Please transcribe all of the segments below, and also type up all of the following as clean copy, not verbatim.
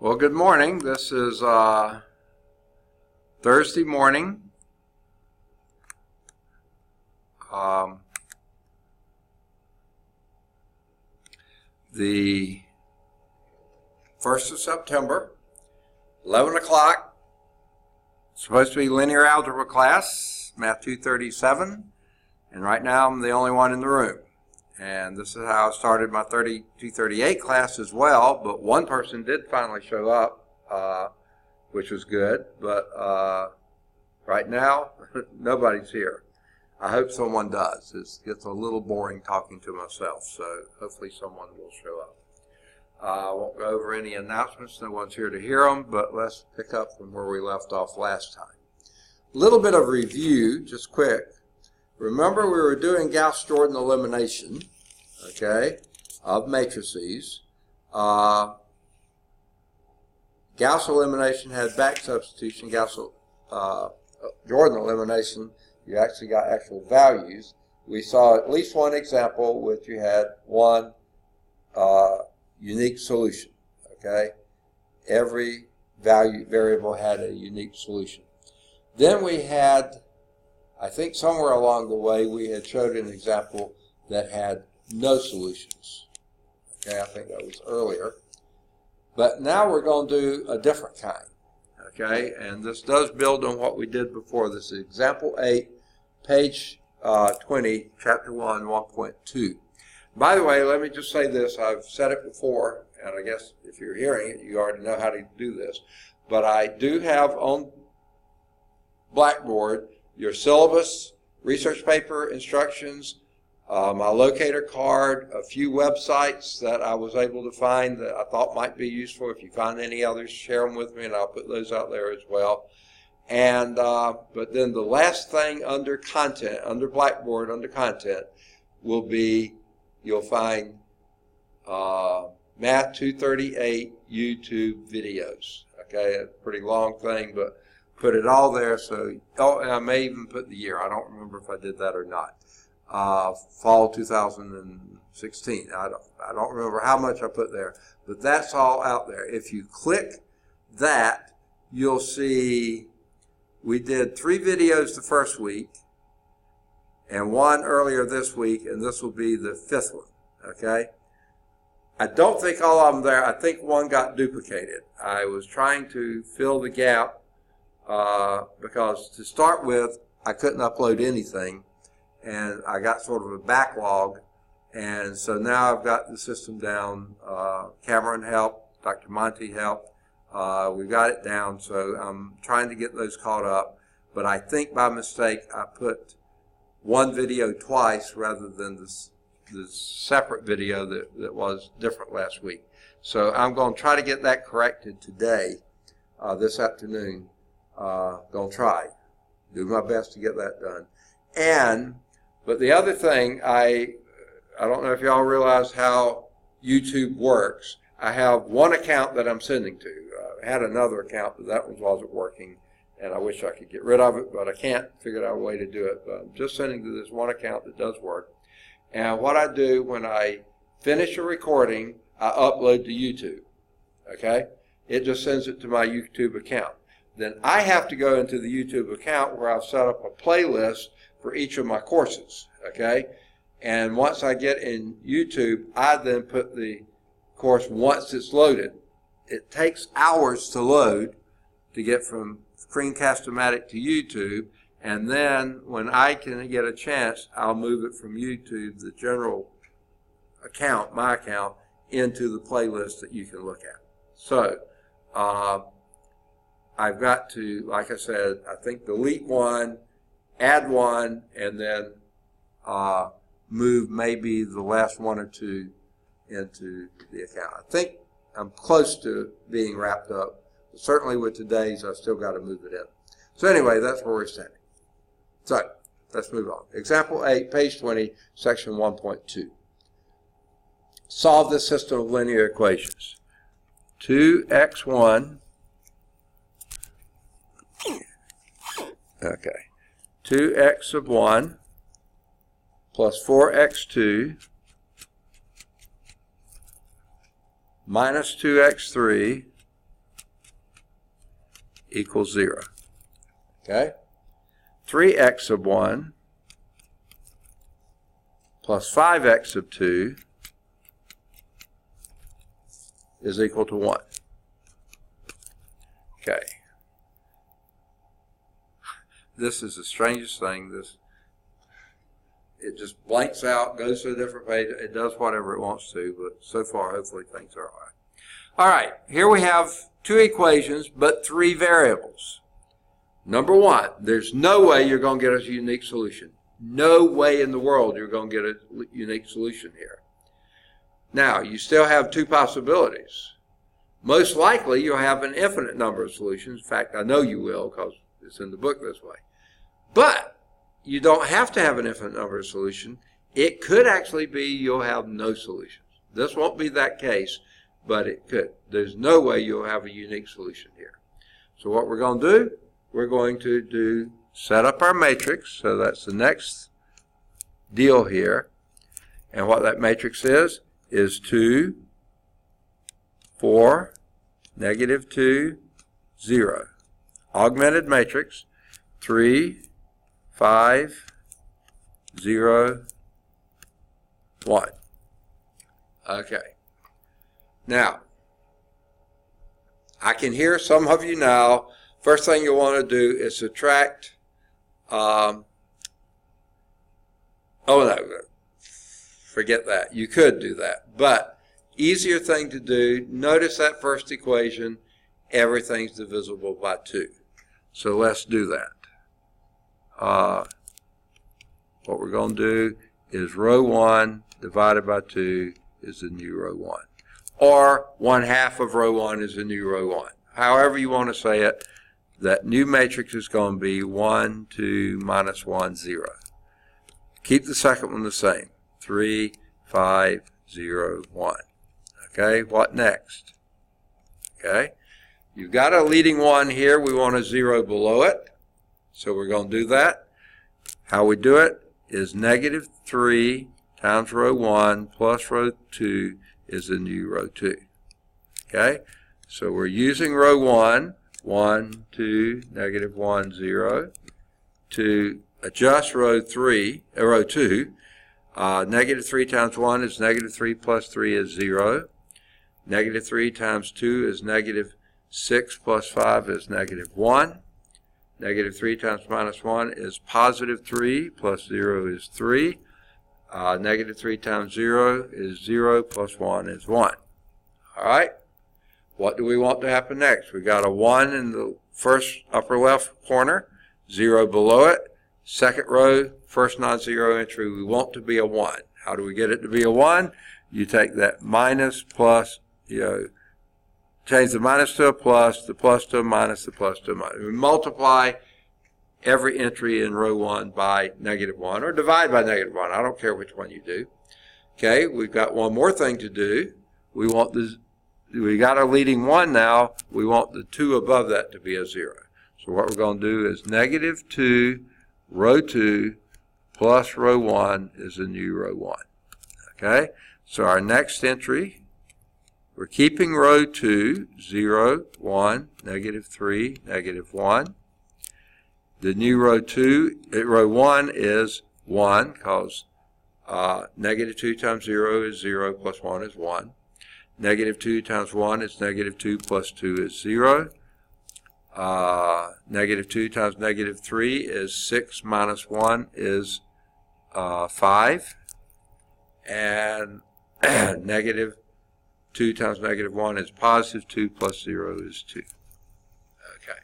Well, good morning. This is Thursday morning. The 1st of September, 11 o'clock. It's supposed to be linear algebra class, Math 237, and right now I'm the only one in the room. And this is how I started my 238 class as well, but one person did finally show up, which was good, but right now nobody's here. I hope someone does. It gets a little boring talking to myself, so hopefully someone will show up. I won't go over any announcements. No one's here to hear them, but let's pick up from where we left off last time. A little bit of review, just quick. Remember we were doing Gauss-Jordan elimination, okay, of matrices. Gauss elimination had back substitution. Gauss-Jordan elimination, you actually got actual values. We saw at least one example which you had one unique solution, okay? Every variable had a unique solution. Then we had, I think somewhere along the way, we had showed an example that had no solutions. Okay, I think that was earlier. But now we're going to do a different kind. Okay, and this does build on what we did before. This is example 8, page 20, chapter 1, 1.2. By the way, let me just say this. I've said it before, and I guess if you're hearing it, you already know how to do this. But I do have on Blackboard your syllabus, research paper, instructions, my locator card, a few websites that I was able to find that I thought might be useful. If you find any others, share them with me, and I'll put those out there as well. And but then the last thing under content, under Blackboard, under content, will be, you'll find Math 238 YouTube videos. Okay, a pretty long thing, but put it all there. So, and I may even put the year. I don't remember if I did that or not. Fall 2016. I don't remember how much I put there, but that's all out there. If you click that, you'll see we did 3 videos the first week and 1 earlier this week, and this will be the 5th one. Okay. I don't think all of them there. I think 1 got duplicated. I was trying to fill the gap because to start with, I couldn't upload anything, and I got sort of a backlog, and so now I've got the system down. Cameron helped, Dr. Monty helped. We got it down, so I'm trying to get those caught up, but I think by mistake I put 1 video twice rather than the separate video that was different last week. So I'm going to try to get that corrected today, this afternoon. Going to try. Do my best to get that done. But the other thing, I don't know if y'all realize how YouTube works. I have one account that I'm sending to. I had another account, but that one wasn't working, and I wish I could get rid of it, but I can't figure out a way to do it. But I'm just sending to this one account that does work. And what I do when I finish a recording, I upload to YouTube. Okay? It just sends it to my YouTube account. Then I have to go into the YouTube account where I've set up a playlist for each of my courses, okay? And once I get in YouTube, I then put the course, once it's loaded. It takes hours to load to get from Screencast-O-Matic to YouTube, and then when I can get a chance, I'll move it from YouTube, the general account, my account, into the playlist that you can look at. So, I've got to, like I said, I think delete 1, add 1, and then move maybe the last 1 or 2 into the account. I think I'm close to being wrapped up. But certainly with today's, I've still got to move it in. So anyway, that's where we're standing. So let's move on. Example 8, page 20, section 1.2. Solve this system of linear equations. 2x1, okay, 2x sub 1 plus 4x2 minus 2x3 equals 0. Okay? 3x sub 1 plus 5x sub 2 is equal to 1. Okay. This is the strangest thing. It just blanks out, goes to a different page. It does whatever it wants to, but so far, hopefully, things are all right. All right, here we have 2 equations, but 3 variables. Number 1, there's no way you're going to get a unique solution. No way in the world you're going to get a unique solution here. Now, you still have 2 possibilities. Most likely, you'll have an infinite number of solutions. In fact, I know you will because it's in the book this way. But you don't have to have an infinite number of solutions. It could actually be you'll have no solutions. This won't be that case, but it could. There's no way you'll have a unique solution here. So what we're going to do, we're going to set up our matrix. So that's the next deal here. And what that matrix is 2, 4, -2, 0. Augmented matrix, 3, 5, 0, 1. Okay. Now, I can hear some of you now. First thing you want to do is subtract. Oh no, forget that. You could do that, but easier thing to do. Notice that first equation. Everything's divisible by 2. So let's do that. What we're going to do is row 1 divided by 2 is the new row 1. Or 1/2 of row 1 is the new row 1. However you want to say it, that new matrix is going to be 1, 2, minus 1, 0. Keep the second one the same. 3, 5, 0, 1. Okay, what next? Okay, you've got a leading 1 here. We want a 0 below it. So we're going to do that. How we do it is -3 times row 1 plus row 2 is the new row 2. Okay, so we're using row 1, 1, 2, -1, 0, to adjust row 2. -3 times 1 is -3 plus 3 is 0. -3 times 2 is -6 plus 5 is -1. -3 times -1 is +3 plus 0 is 3. -3 times 0 is 0 plus 1 is 1. All right? What do we want to happen next? We got a 1 in the first upper left corner, 0 below it. Second row, first non-zero entry, we want to be a 1. How do we get it to be a 1? You take that minus plus, change the minus to a plus, the plus to a minus, the plus to a minus. We multiply every entry in row 1 by -1, or divide by -1. I don't care which one you do. Okay, we've got one more thing to do. We got a leading 1 now. We want the 2 above that to be a 0. So what we're going to do is -2, row 2, plus row 1 is the new row 1. Okay, so our next entry, we're keeping row 2, 0, 1, -3, -1. The new row 1 is 1, because -2 times 0 is 0, plus 1 is 1. -2 times 1 is -2 plus 2 is 0. -2 times -3 is 6 minus 1 is 5. And -2 times -1 is +2 plus 0 is 2. Okay.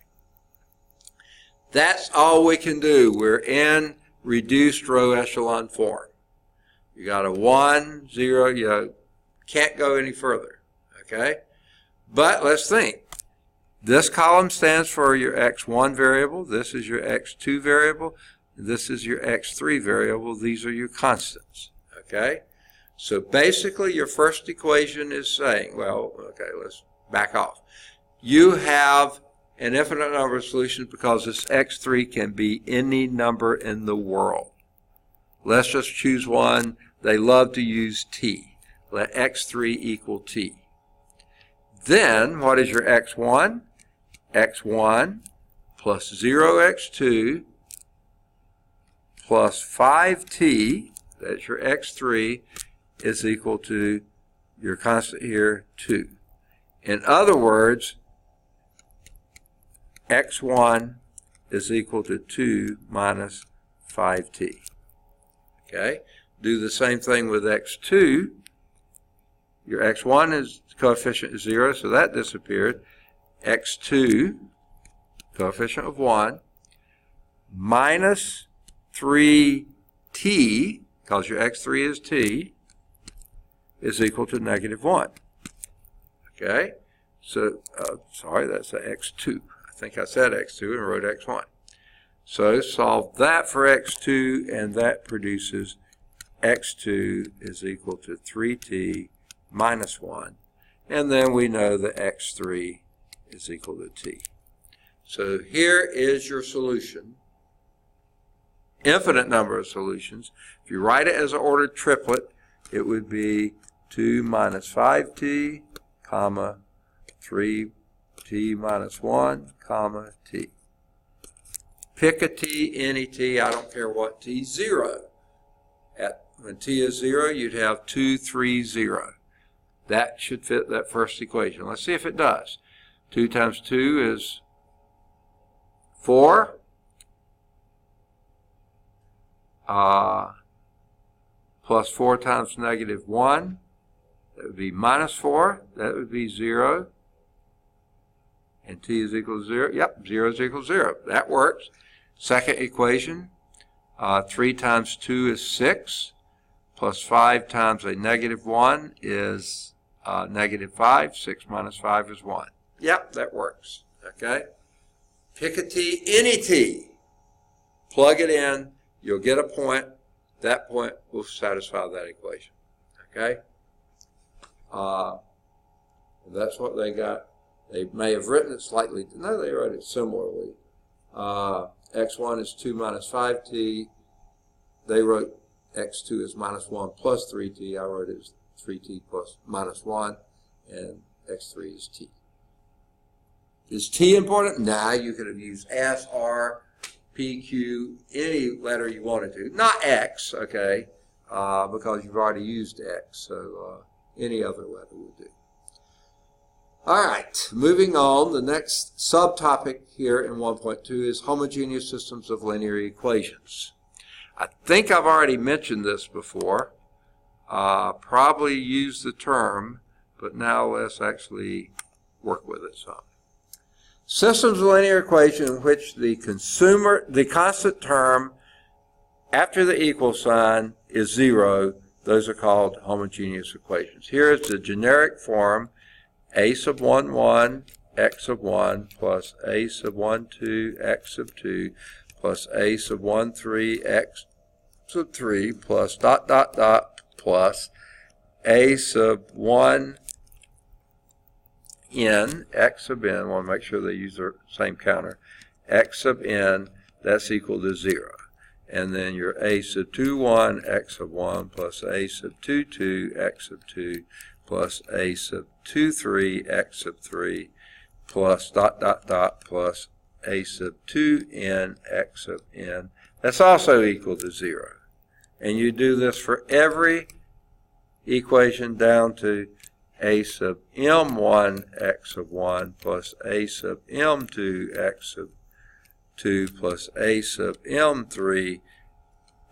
That's all we can do. We're in reduced row echelon form. You got a 1, 0, you can't go any further. Okay? But let's think. This column stands for your x1 variable. This is your x2 variable. This is your x3 variable. These are your constants. Okay? So basically your first equation is saying, well, okay, let's back off. You have an infinite number of solutions because this x3 can be any number in the world. Let's just choose one. They love to use t. Let x3 equal t. Then what is your x1? x1 plus 0x2 plus 5t, that's your x3, is equal to your constant here, 2. In other words, x1 is equal to 2 minus 5t. Okay? Do the same thing with x2. Your x1 is coefficient is 0, so that disappeared. x2, coefficient of 1, minus 3t, because your x3 is t, is equal to negative 1. Okay? So, sorry, that's a x2. I think I said x2 and wrote x1. So, solve that for x2, and that produces x2 is equal to 3t minus 1. And then we know that x3 is equal to t. So here is your solution. Infinite number of solutions. If you write it as an ordered triplet, it would be 2 minus 5t, comma, 3t minus 1, comma, t. Pick a t, any t, I don't care what t, 0. When t is 0, you'd have 2, 3, 0. That should fit that first equation. Let's see if it does. 2 times 2 is 4. Plus 4 times negative 1. That would be minus 4. That would be 0. And t is equal to 0. Yep, 0 is equal to 0. That works. Second equation. 3 times 2 is 6. Plus 5 times a negative 1 is negative 5. 6 minus 5 is 1. Yep, that works. Okay? Pick a t, any t. Plug it in. You'll get a point. That point will satisfy that equation. Okay? That's what they got. They may have written it slightly. No, they wrote it similarly. x1 is 2 minus 5t. They wrote x2 is minus 1 plus 3t. I wrote it as 3t plus minus 1. And x3 is t. Is t important? Nah, you could have used S, R, P, Q, any letter you wanted to. Not X, okay, because you've already used X. So any other letter would do. All right, moving on. The next subtopic here in 1.2 is homogeneous systems of linear equations. I think I've already mentioned this before. Probably used the term, but now let's actually work with it some. Systems of linear equation in which the constant term after the equal sign is 0, those are called homogeneous equations. Here is the generic form: a sub 1, 1, x sub 1, plus a sub 1, 2, x sub 2, plus a sub 1, 3, x sub 3, plus dot, dot, dot, plus a sub 1, n, x sub n, I want to make sure they use the same counter, x sub n, that's equal to 0. And then your a sub 2, 1, x sub 1, plus a sub 2, 2, x sub 2, plus a sub 2, 3, x sub 3, plus dot, dot, dot, plus a sub 2, n, x sub n, that's also equal to 0. And you do this for every equation down to a sub m1 x sub 1 plus a sub m2 x sub 2 plus a sub m3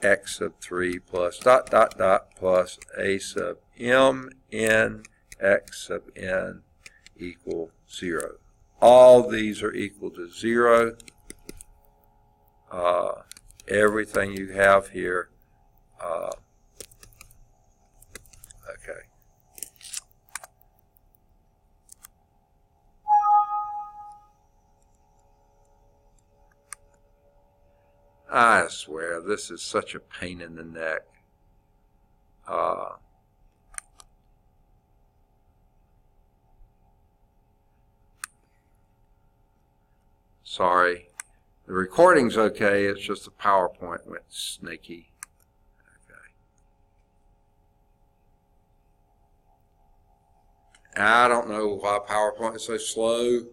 x sub 3 plus dot, dot, dot, plus a sub mn x sub n equal 0. All these are equal to 0. Everything you have here. Okay. I swear, this is such a pain in the neck. Sorry. The recording's okay, it's just the PowerPoint went snaky. Okay. I don't know why PowerPoint is so slow.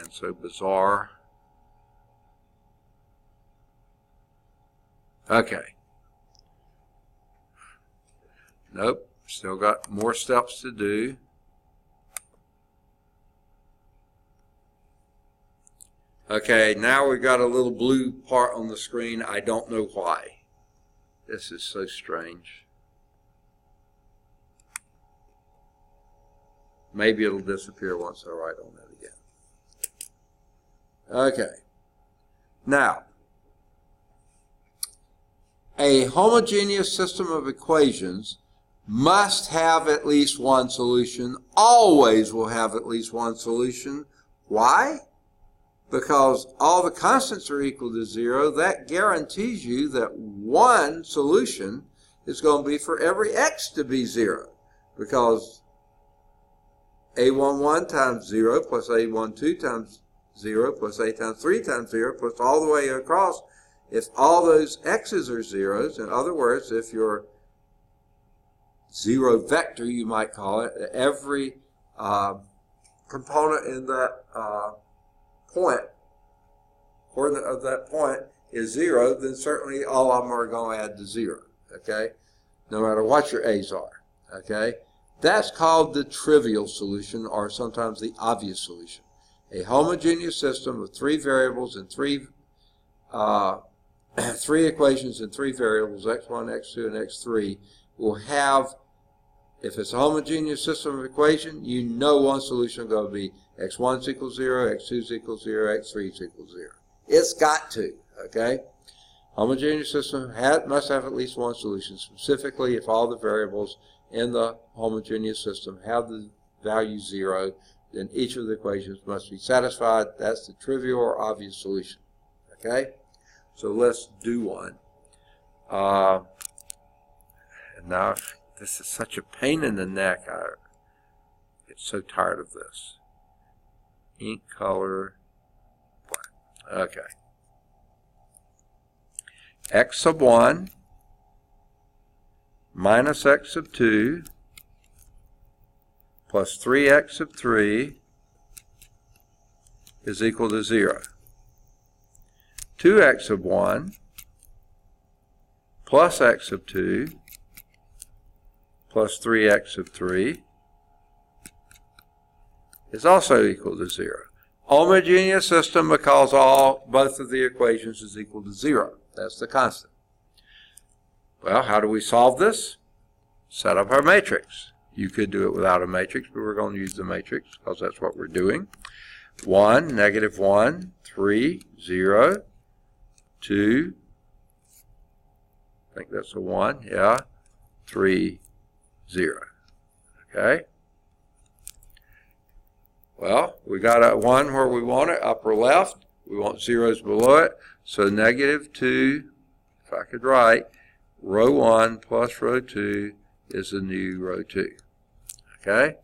being so bizarre. Okay. Nope. Still got more steps to do. Okay, now we've got a little blue part on the screen. I don't know why. This is so strange. Maybe it'll disappear once I write on that again. Okay. Now, a homogeneous system of equations must have at least one solution, always will have at least one solution. Why? Because all the constants are equal to 0. That guarantees you that one solution is going to be for every x to be 0. Because a11 times 0 plus a12 times 0 plus a times 3 times 0 plus all the way across, if all those x's are zeros, in other words, if your 0 vector, you might call it, every component in that point, coordinate of that point is 0, then certainly all of them are going to add to 0, okay? No matter what your a's are, okay? That's called the trivial solution, or sometimes the obvious solution. A homogeneous system of 3 variables and 3 equations and 3 variables, x1, x2, and x3, will have, if it's a homogeneous system of equation, you know one solution is going to be x1 equals 0, x2 equals 0, x3 equals 0. It's got to, okay? Homogeneous system must have at least one solution, specifically if all the variables in the homogeneous system have the value 0, then each of the equations must be satisfied. That's the trivial or obvious solution, okay? So let's do one. And now, this is such a pain in the neck. I get so tired of this. Ink color black. Okay. X sub 1 minus x sub 2 plus 3x sub 3 is equal to 0. 2x sub 1 plus x sub 2 plus 3x sub 3 is also equal to 0. Homogeneous system because both of the equations is equal to 0. That's the constant. Well, how do we solve this? Set up our matrix. You could do it without a matrix, but we're going to use the matrix because that's what we're doing. 1, negative 1, 3, 0, 2, I think that's a 1, yeah, 3, 0. Okay? Well, we got a 1 where we want it, upper left. We want zeros below it. So negative 2, if I could write, row 1 plus row 2 is the new row 2. Okay?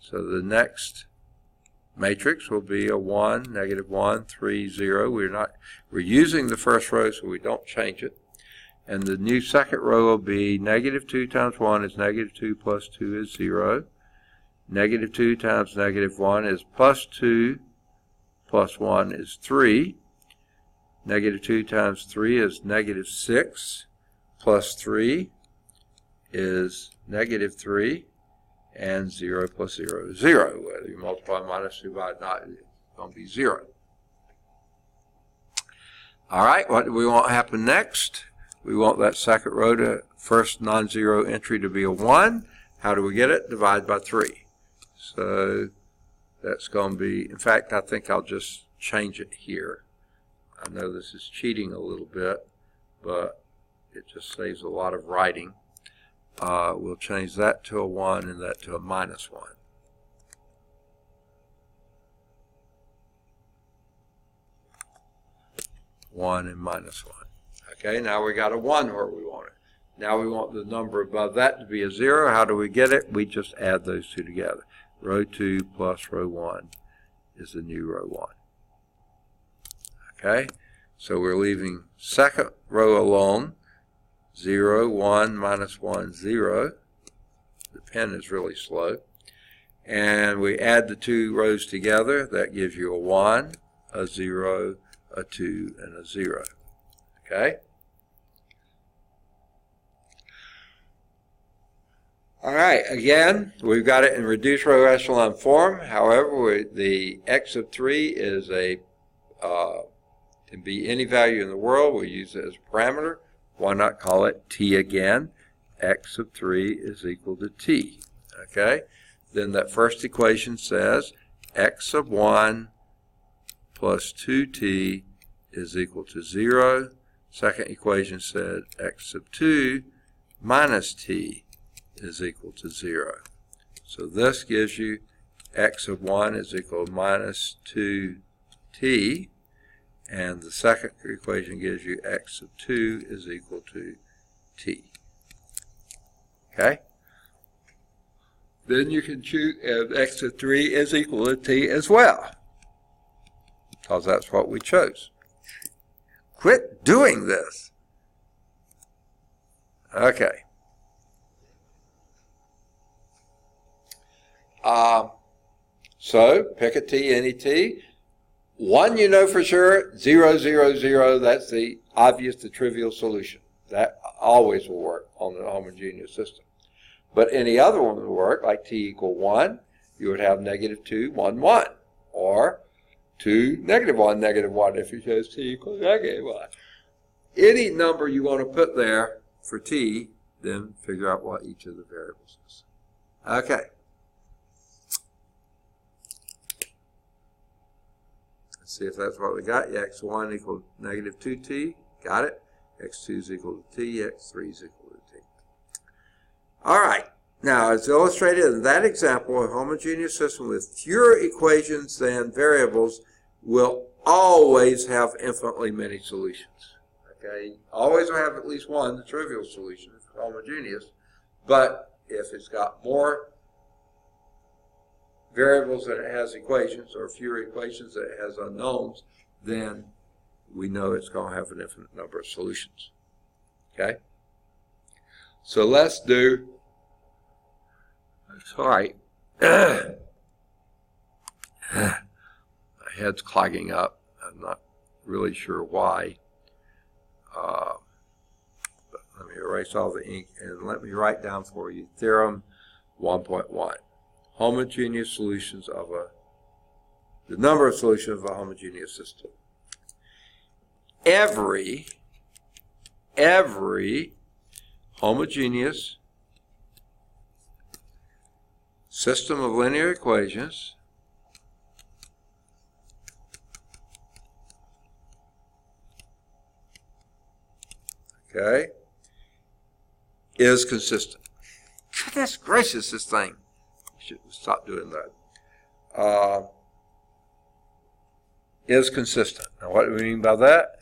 So the next matrix will be a 1, negative 1, 3, 0. We're using the first row, so we don't change it. And the new second row will be negative 2 times 1 is negative 2 plus 2 is 0. Negative 2 times negative 1 is plus 2 plus 1 is 3. Negative 2 times 3 is negative 6 plus 3 is negative 3. And 0 plus 0 is 0. Whether you multiply minus 2 by not, it's going to be 0. All right, what do we want to happen next? We want that second row to first non-zero entry to be a 1. How do we get it? Divide by 3. So that's going to be, in fact, I think I'll just change it here. I know this is cheating a little bit, but it just saves a lot of writing. We'll change that to a 1 and that to a minus 1. One and minus 1. Okay, now we got a 1 where we want it. Now we want the number above that to be a 0. How do we get it? We just add those two together. Row 2 plus row 1 is the new row 1. Okay, so we're leaving second row alone. 0, 1, minus 1, 0. The pen is really slow. and we add the two rows together. That gives you a 1, a 0, a 2, and a 0. Okay? All right, again, we've got it in reduced row echelon form. However, the x of 3 is can be any value in the world. We use it as a parameter. Why not call it t again? X of 3 is equal to t. Okay? Then that first equation says x of 1 plus 2t is equal to 0. Second equation said x of 2 minus t is equal to 0. So this gives you x of 1 is equal to minus 2t, and the second equation gives you x of 2 is equal to t. Okay? Then you can choose if x of 3 is equal to t as well, because that's what we chose. Quit doing this. Okay. So pick a t, any t. 1 you know for sure, 0, 0, 0, that's the obvious, the trivial solution. That always will work on a homogeneous system. But any other one would work, like t equal 1, you would have negative 2, 1, 1. Or 2, negative 1, negative 1 if you chose t equals negative 1. Any number you want to put there for t, then figure out what each of the variables is. Okay. Let's see if that's what we got. x1 equals negative 2t. Got it. x2 is equal to t. x3 is equal to t. All right. Now, as illustrated in that example, a homogeneous system with fewer equations than variables will always have infinitely many solutions. Okay? Always will have at least one, the trivial solution, if it's homogeneous. But if it's got more variables that it has equations, or fewer equations that it has unknowns, then we know it's going to have an infinite number of solutions. Okay? So let's do, sorry, my head's clogging up. I'm not really sure why. But let me erase all the ink and let me write down for you theorem 1.1. Homogeneous solutions of the number of solutions of a homogeneous system. Every homogeneous system of linear equations is consistent. Goodness gracious, this thing. Should stop doing that. Is consistent. Now, what do we mean by that?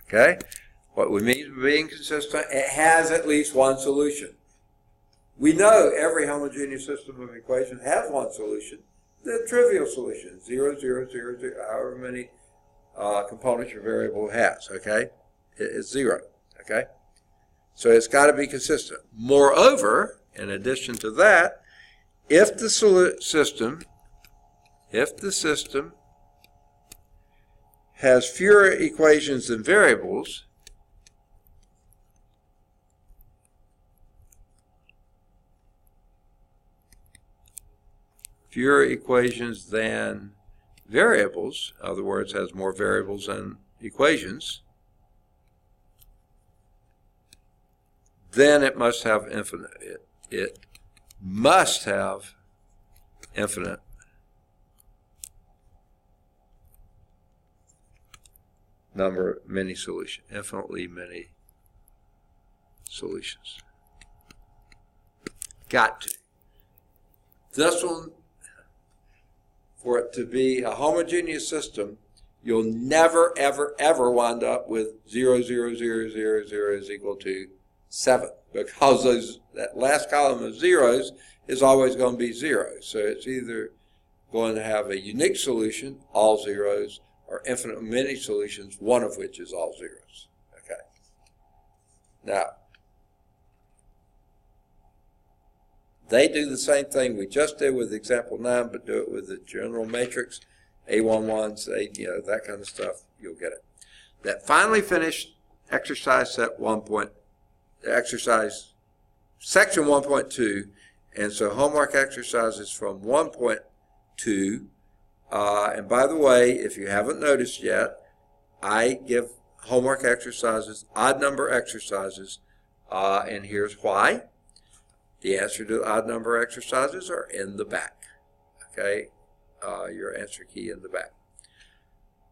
Okay. What we mean by being consistent, it has at least one solution. We know every homogeneous system of equations has one solution. The trivial solution, 0, 0, 0, 0, however many components your variable has. Okay. It is 0. Okay. So it's got to be consistent. Moreover, in addition to that, if the system has fewer equations than variables, in other words, has more variables than equations, then it must have infinite. It must have infinite number, many solutions, infinitely many solutions. Got to. This one, for it to be a homogeneous system, you'll never, ever, ever wind up with 0, 0, 0, 0, 0 is equal to 7, because that last column of zeros is always going to be 0. So it's either going to have a unique solution, all zeros, or infinite many solutions, one of which is all zeros. Okay. Now, They do the same thing we just did with example 9, but do it with the general matrix, A11s, that kind of stuff. You'll get it. That finally finished exercise section 1.2, and so homework exercises from 1.2. And by the way, if you haven't noticed yet, I give homework exercises, odd number exercises, and here's why. The answer to odd number exercises are in the back. Okay, your answer key in the back.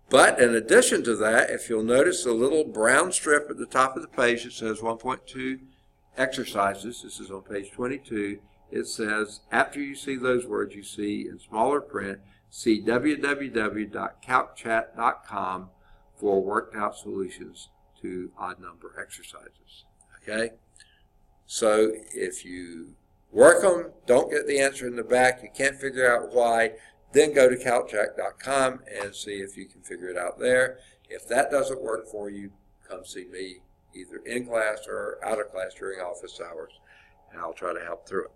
But in addition to that, if you'll notice the little brown strip at the top of the page that says 1.2 exercises, this is on page 22, it says, after you see those words, you see in smaller print, see www.calcchat.com for worked out solutions to odd number exercises. Okay? So if you work them, don't get the answer in the back, you can't figure out why, then go to calcchat.com and see if you can figure it out there. If that doesn't work for you, come see me either in class or out of class during office hours, and I'll try to help through it.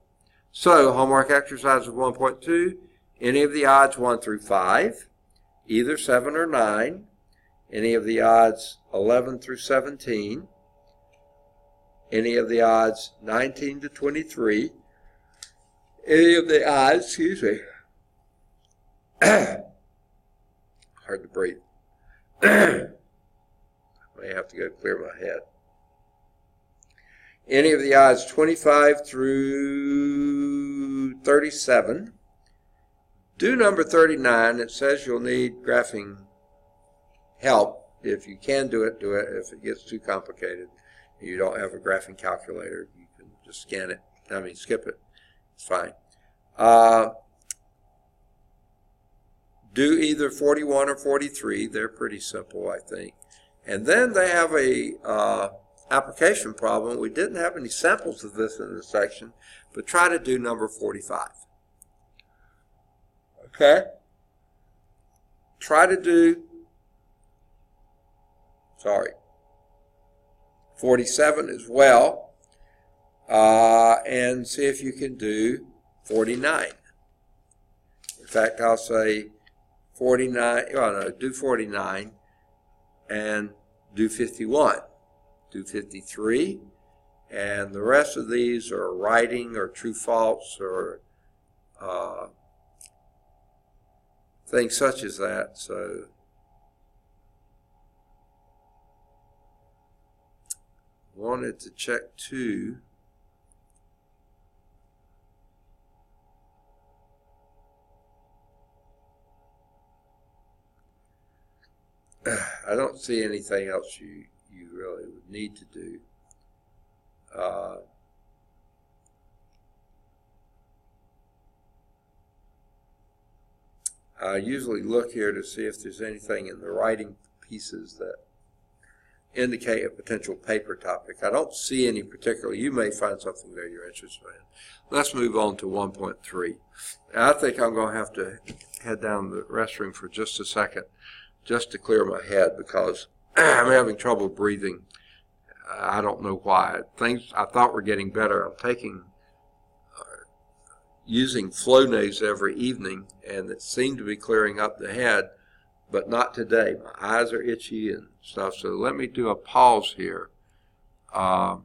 So, homework exercise of 1.2, any of the odds 1 through 5, either 7 or 9, any of the odds 11 through 17, any of the odds 19 to 23, any of the odds, hard to breathe. I may have to go clear my head. Any of the odds 25 through 37. Do number 39. It says you'll need graphing help. If you can do it, do it. If it gets too complicated, you don't have a graphing calculator, you can just skip it. It's fine. Do either 41 or 43. They're pretty simple, I think. And then they have a application problem. We didn't have any samples of this in this section, but try to do number 45. Okay? Try to do, 47 as well, and see if you can do 49. In fact, I'll say 49, do 49 and do 51. Do 53, and the rest of these are writing or true false or things such as that. So wanted to check too. I don't see anything else you really would need to do. I usually look here to see if there's anything in the writing pieces that indicate a potential paper topic. I don't see any particular. You may find something there you're interested in. Let's move on to 1.3. I think I'm going to have to head down the restroom for just a second just to clear my head because I'm having trouble breathing. I don't know why. Things I thought were getting better. I'm using Flonase every evening, and it seemed to be clearing up the head, but not today. My eyes are itchy and stuff, so let me do a pause here. And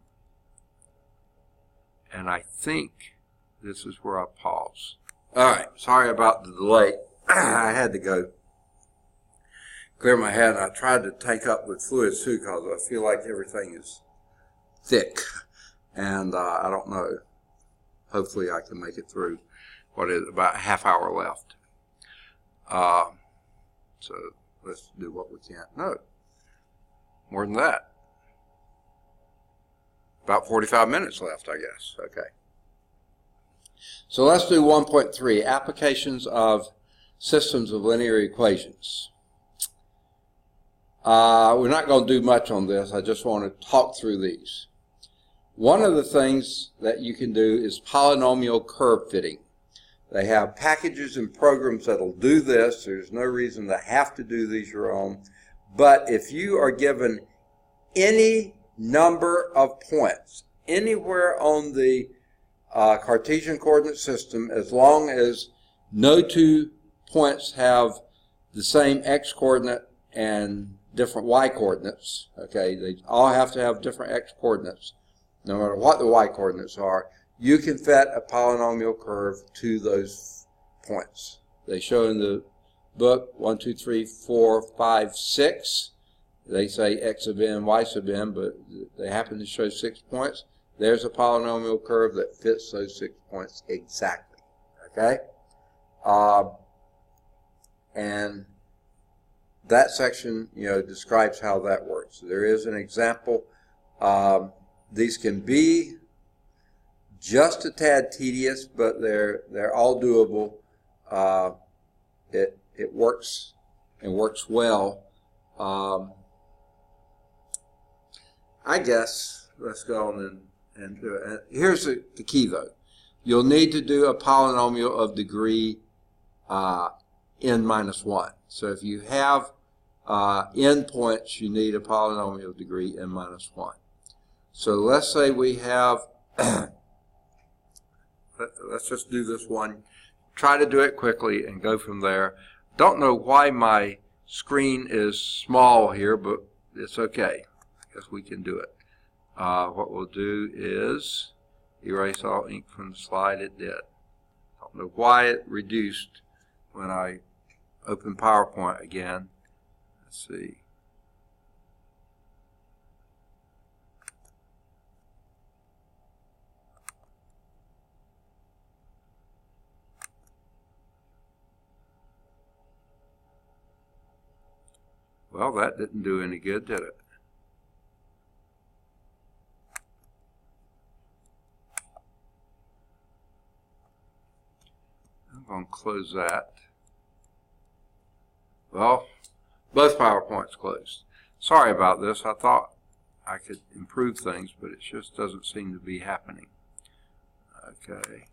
I think this is where I pause. All right, sorry about the delay. I had to go clear my head, and I tried to tank up with fluids too because I feel like everything is thick, and I don't know. Hopefully I can make it through what is about a half hour left. So let's do what we can. No, more than that. About 45 minutes left, I guess. Okay. So let's do 1.3, applications of systems of linear equations. We're not going to do much on this. I just want to talk through these. One of the things that you can do is polynomial curve fitting. They have packages and programs that will do this. There's no reason to have to do these your own. But if you are given any number of points anywhere on the Cartesian coordinate system, as long as no two points have the same x coordinate and different y coordinates, okay, they all have to have different x coordinates, no matter what the y coordinates are, you can fit a polynomial curve to those points. They show in the book 1, 2, 3, 4, 5, 6. They say x sub n, y sub n, but they happen to show 6 points. There's a polynomial curve that fits those 6 points exactly. Okay? And that section, describes how that works. There is an example. These can be just a tad tedious, but they're all doable. It works and works well. I guess let's go on and do it. And here's the key, though. You'll need to do a polynomial of degree n minus 1. So if you have n points, you need a polynomial of degree n minus 1. So let's say we have, let's just do this one. Try to do it quickly and go from there. Don't know why my screen is small here, but it's okay. I guess we can do it. What we'll do is erase all ink from the slide. It did. Don't know why it reduced when I open PowerPoint again. Let's see. Well, that didn't do any good, did it? I'm going to close that. Well, both PowerPoints closed. Sorry about this. I thought I could improve things, but it just doesn't seem to be happening. Okay.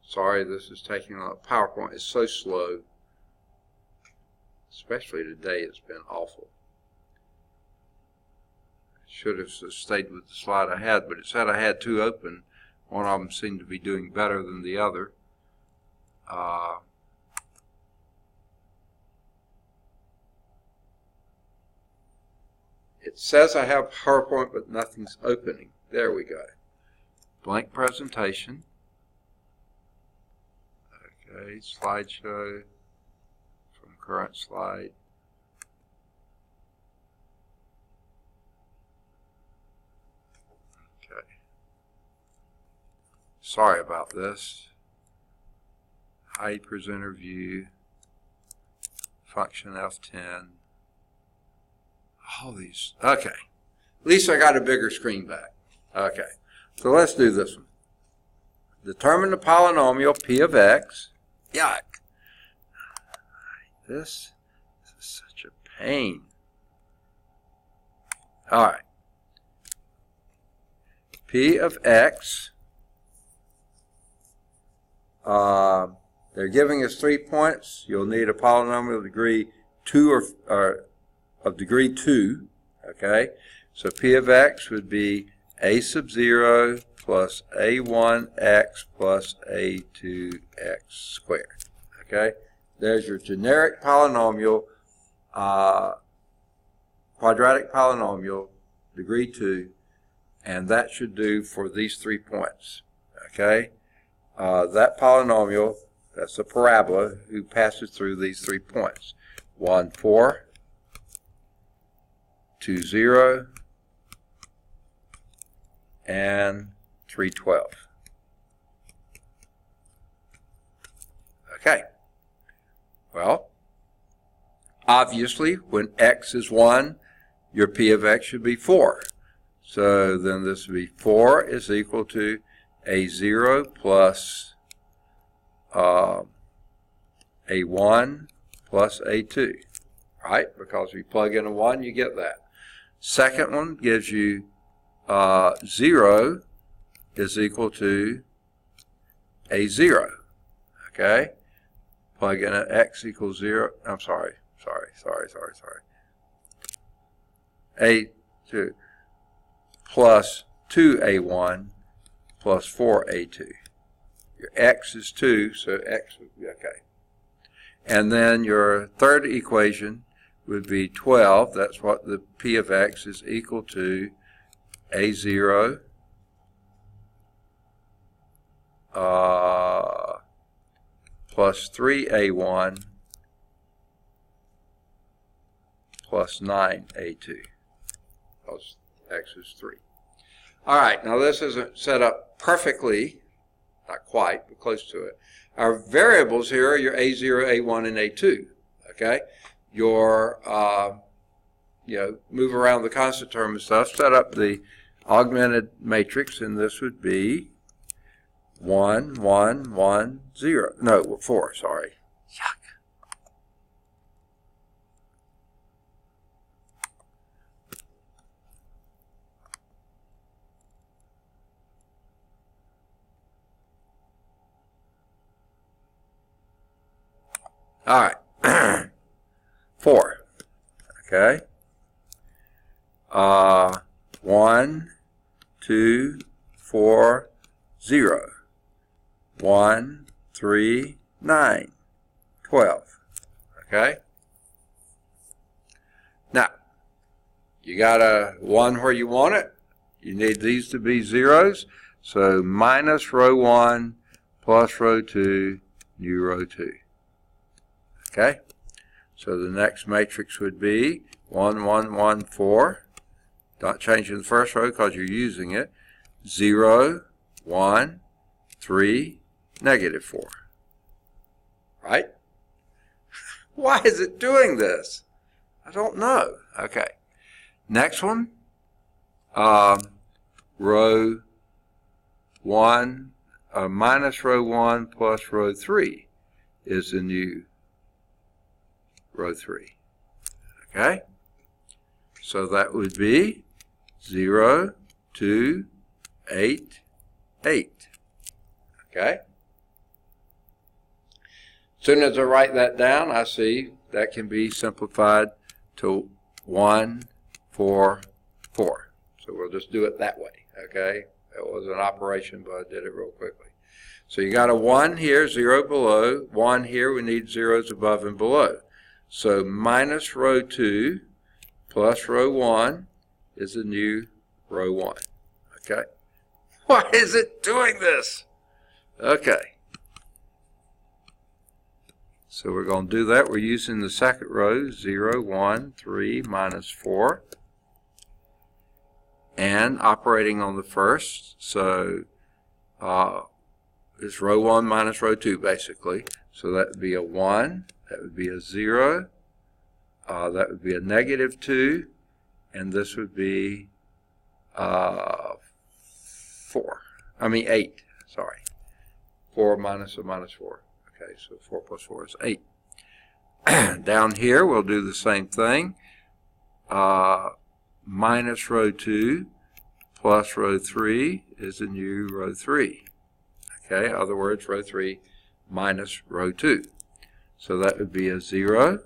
Sorry, this is taking a lot. PowerPoint is so slow. Especially today, it's been awful. Should have stayed with the slide I had, but it said I had two open. One of them seemed to be doing better than the other. It says I have PowerPoint, but nothing's opening. There we go. Blank presentation. Okay, slideshow from current slide. Okay. Sorry about this. Hide presenter view. Function F10. All these. Okay. At least I got a bigger screen back. Okay. So let's do this one. Determine the polynomial p of x. Yuck. This is such a pain. All right. P of x. They're giving us 3 points. You'll need a polynomial of degree 2 or of degree 2. Okay. So p of x would be a sub 0 plus a1x plus a2x squared. Okay, there's your generic polynomial, quadratic polynomial, degree 2, and that should do for these 3 points. Okay, that polynomial, that's a parabola who passes through these 3 points. 1, 4, 2, 0, and 3, 12. Okay. Well, obviously, when x is 1, your p of x should be 4. So then this would be 4 is equal to a0 plus a1 plus a2. Right? Because if you plug in a 1, you get that. Second one gives you 0 is equal to a0. Okay? plug in x equals 0. I'm sorry. A2 plus 2a1 plus 4a2. Your x is 2, so x would be okay. And then your third equation would be 12. That's what the p of x is equal to a0 plus 3a1 plus 9a2, because x is 3. All right, now this isn't set up perfectly, not quite, but close to it. Our variables here are your a0, a1, and a2, okay? Your, move around the constant term and stuff, set up the augmented matrix, and this would be 1, 1, 1, 0. No, 4, sorry. Yuck. All right. 4. Okay. 1, 2, 4, 0. 1, 3, 9, 12. Okay? Now, you got a 1 where you want it. You need these to be zeros. So minus row 1 plus row 2, new row 2. Okay? So the next matrix would be 1, 1, 1, 4. Not changing the first row because you're using it. 0, 1, 3, negative 4. Right? Why is it doing this? I don't know. Okay. Next one. Row 1, minus row 1 plus row 3 is the new row 3. Okay? So that would be 0, 2, 8, 8. Okay? As soon as I write that down, I see that can be simplified to 1, 4, 4. So we'll just do it that way. Okay? That was an operation, but I did it real quickly. So you got a 1 here, 0 below. 1 here, we need zeros above and below. So minus row 2 plus row 1 is the new row 1. Okay? Why is it doing this? Okay. So we're going to do that. We're using the second row, 0, 1, 3, minus 4. And operating on the first. So it's row 1 minus row 2, basically. So that would be a 1. That would be a 0. That would be a negative 2. And this would be 4. 8. Sorry. 4 minus a minus 4. Okay, so 4 plus 4 is 8. Down here, we'll do the same thing. Minus row 2 plus row 3 is the new row 3. Okay, in other words, row 3 minus row 2. So that would be a 0.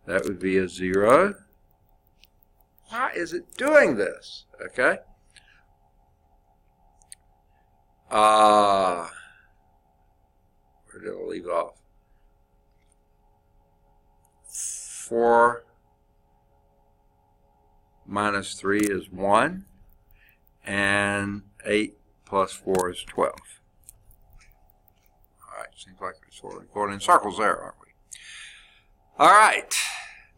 That would be a 0. Why is it doing this? Okay. Where did I leave off? 4 minus 3 is 1. And 8 plus 4 is 12. All right, seems like we're sort of going in circles there, aren't we? All right,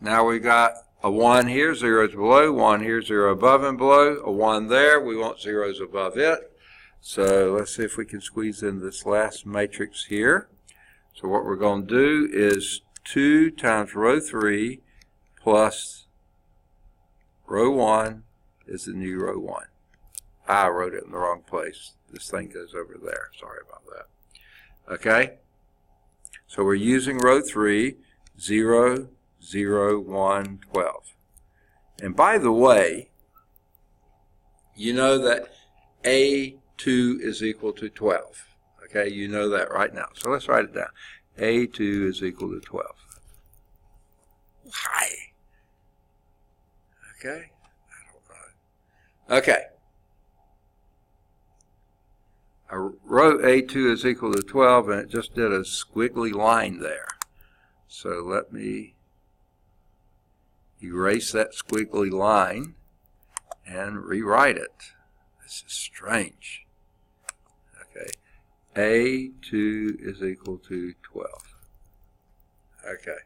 now we've got a 1 here, 0 is below, 1 here, 0 above and below, a 1 there, we want zeros above it. So let's see if we can squeeze in this last matrix here. So what we're going to do is 2 times row 3 plus row 1 is the new row 1. I wrote it in the wrong place. This thing goes over there. Sorry about that. Okay? So we're using row 3, 0, 0, 1, 12. And by the way, you know that A2 is equal to 12. Okay? You know that right now. So let's write it down. A2 is equal to 12. Why? Okay, I don't know. Okay. I wrote A2 is equal to 12, and it just did a squiggly line there. So let me erase that squiggly line and rewrite it. This is strange. Okay. A2 is equal to 12. Okay.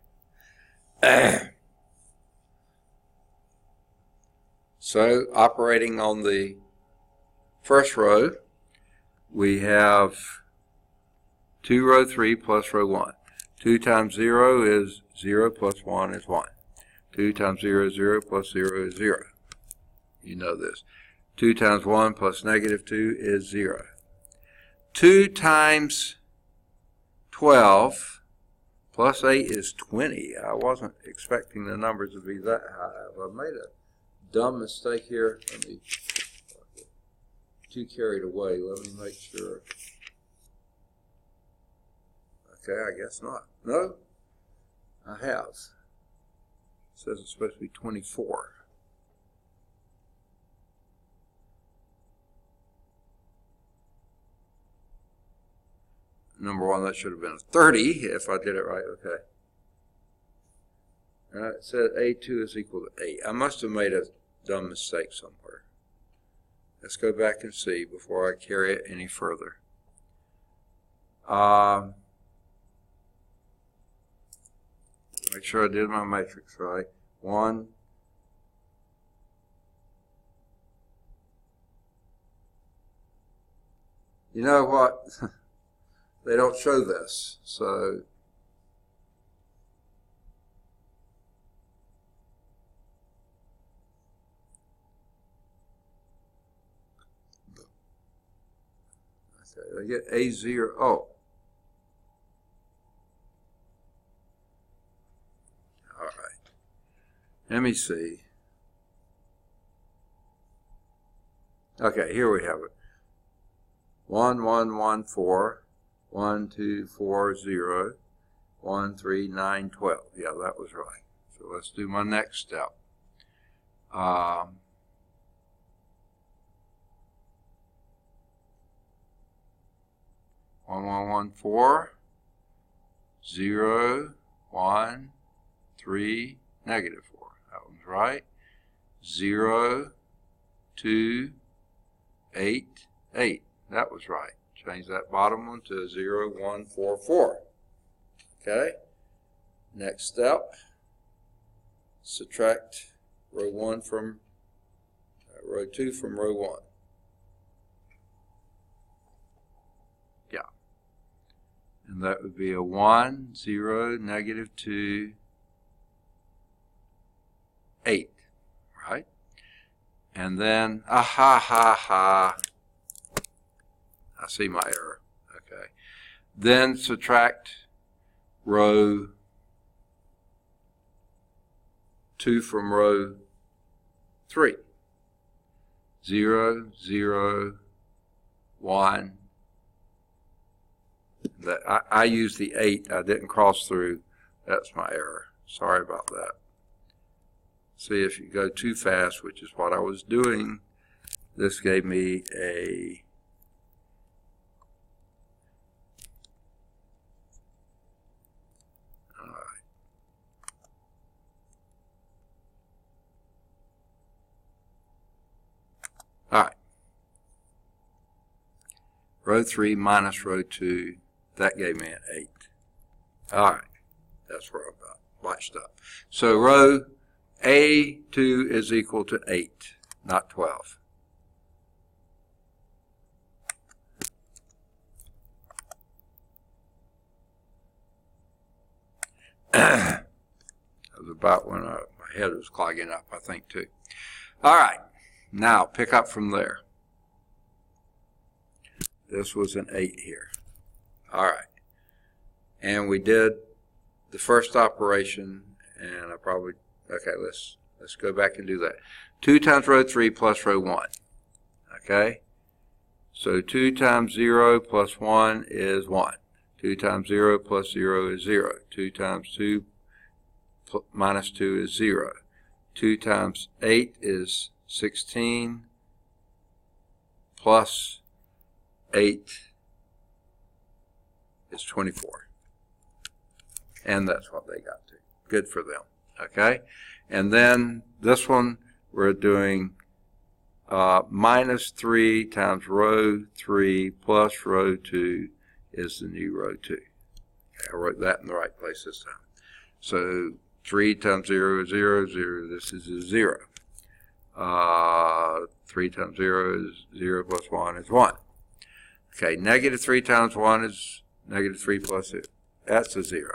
So operating on the first row, we have 2 row 3 plus row 1. 2 times 0 is 0 plus 1 is 1. 2 times 0 is 0 plus 0 is 0. You know this. 2 times 1 plus negative 2 is 0. 2 times 12 plus 8 is 20. I wasn't expecting the numbers to be that high. I made a dumb mistake here. Let me too carried away. Let me make sure. Okay, I guess not. No, I have. It says it's supposed to be 24. Number one, that should have been a 30 if I did it right. Okay. It said A2 is equal to 8. I must have made a dumb mistake somewhere. Let's go back and see before I carry it any further. Make sure I did my matrix right. 1. You know what? They don't show this, so I get A0. Oh. All right. Let me see. Okay, here we have it. 1, 1, 1, 4. 1, 2, 4, 0. 1, 3, 9, 12. Yeah, that was right. So let's do my next step. 1, 1, 1, 4, 0, 1, 3, negative 4. That one's right. 0, 2, 8, 8. That was right. Change that bottom one to 0, 1, 4, 4. Okay. Next step. Subtract row 1 from row 2 from row 1. Yeah. And that would be a 1, 0, negative 2, 8. Right? And then, I see my error. Okay. Then subtract row 2 from row 3. 0, 0, 1. That I used the 8. I didn't cross through. That's my error. Sorry about that. See, if you go too fast, which is what I was doing, this gave me a all right. Row 3 minus row 2, that gave me an 8. All right. That's where I botched up. So row A2 is equal to 8, not 12. That was about when my head was clogging up, I think, too. All right. Now, pick up from there. This was an 8 here. All right. And we did the first operation, and I probably, okay, let's go back and do that. 2 times row 3 plus row 1. Okay? So 2 times 0 plus 1 is 1. 2 times 0 plus 0 is 0. 2 times 2 minus 2 is 0. 2 times 8 is 16 plus 8 is 24. And that's what they got to. Good for them. Okay? And then this one, we're doing minus 3 times row 3 plus row 2 is the new row 2. Okay, I wrote that in the right place this time. So 3 times 0 is 0, 0, this is a 0. 3 times 0 is 0 plus 1 is 1. Okay, negative 3 times 1 is negative 3 plus 2. That's a 0.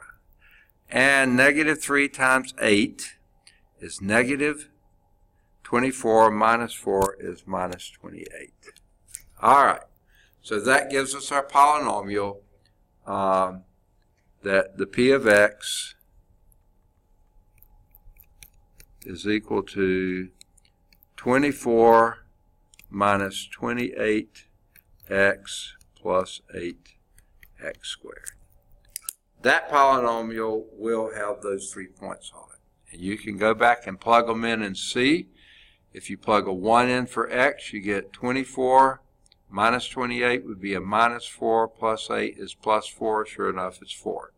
And negative 3 times 8 is negative 24 minus 4 is minus 28. All right. So that gives us our polynomial that the p of x is equal to 24 minus 28x plus 8x squared. That polynomial will have those 3 points on it. And you can go back and plug them in and see. If you plug a 1 in for x, you get 24 minus 28 would be a minus 4 plus 8 is plus 4. Sure enough, it's 4.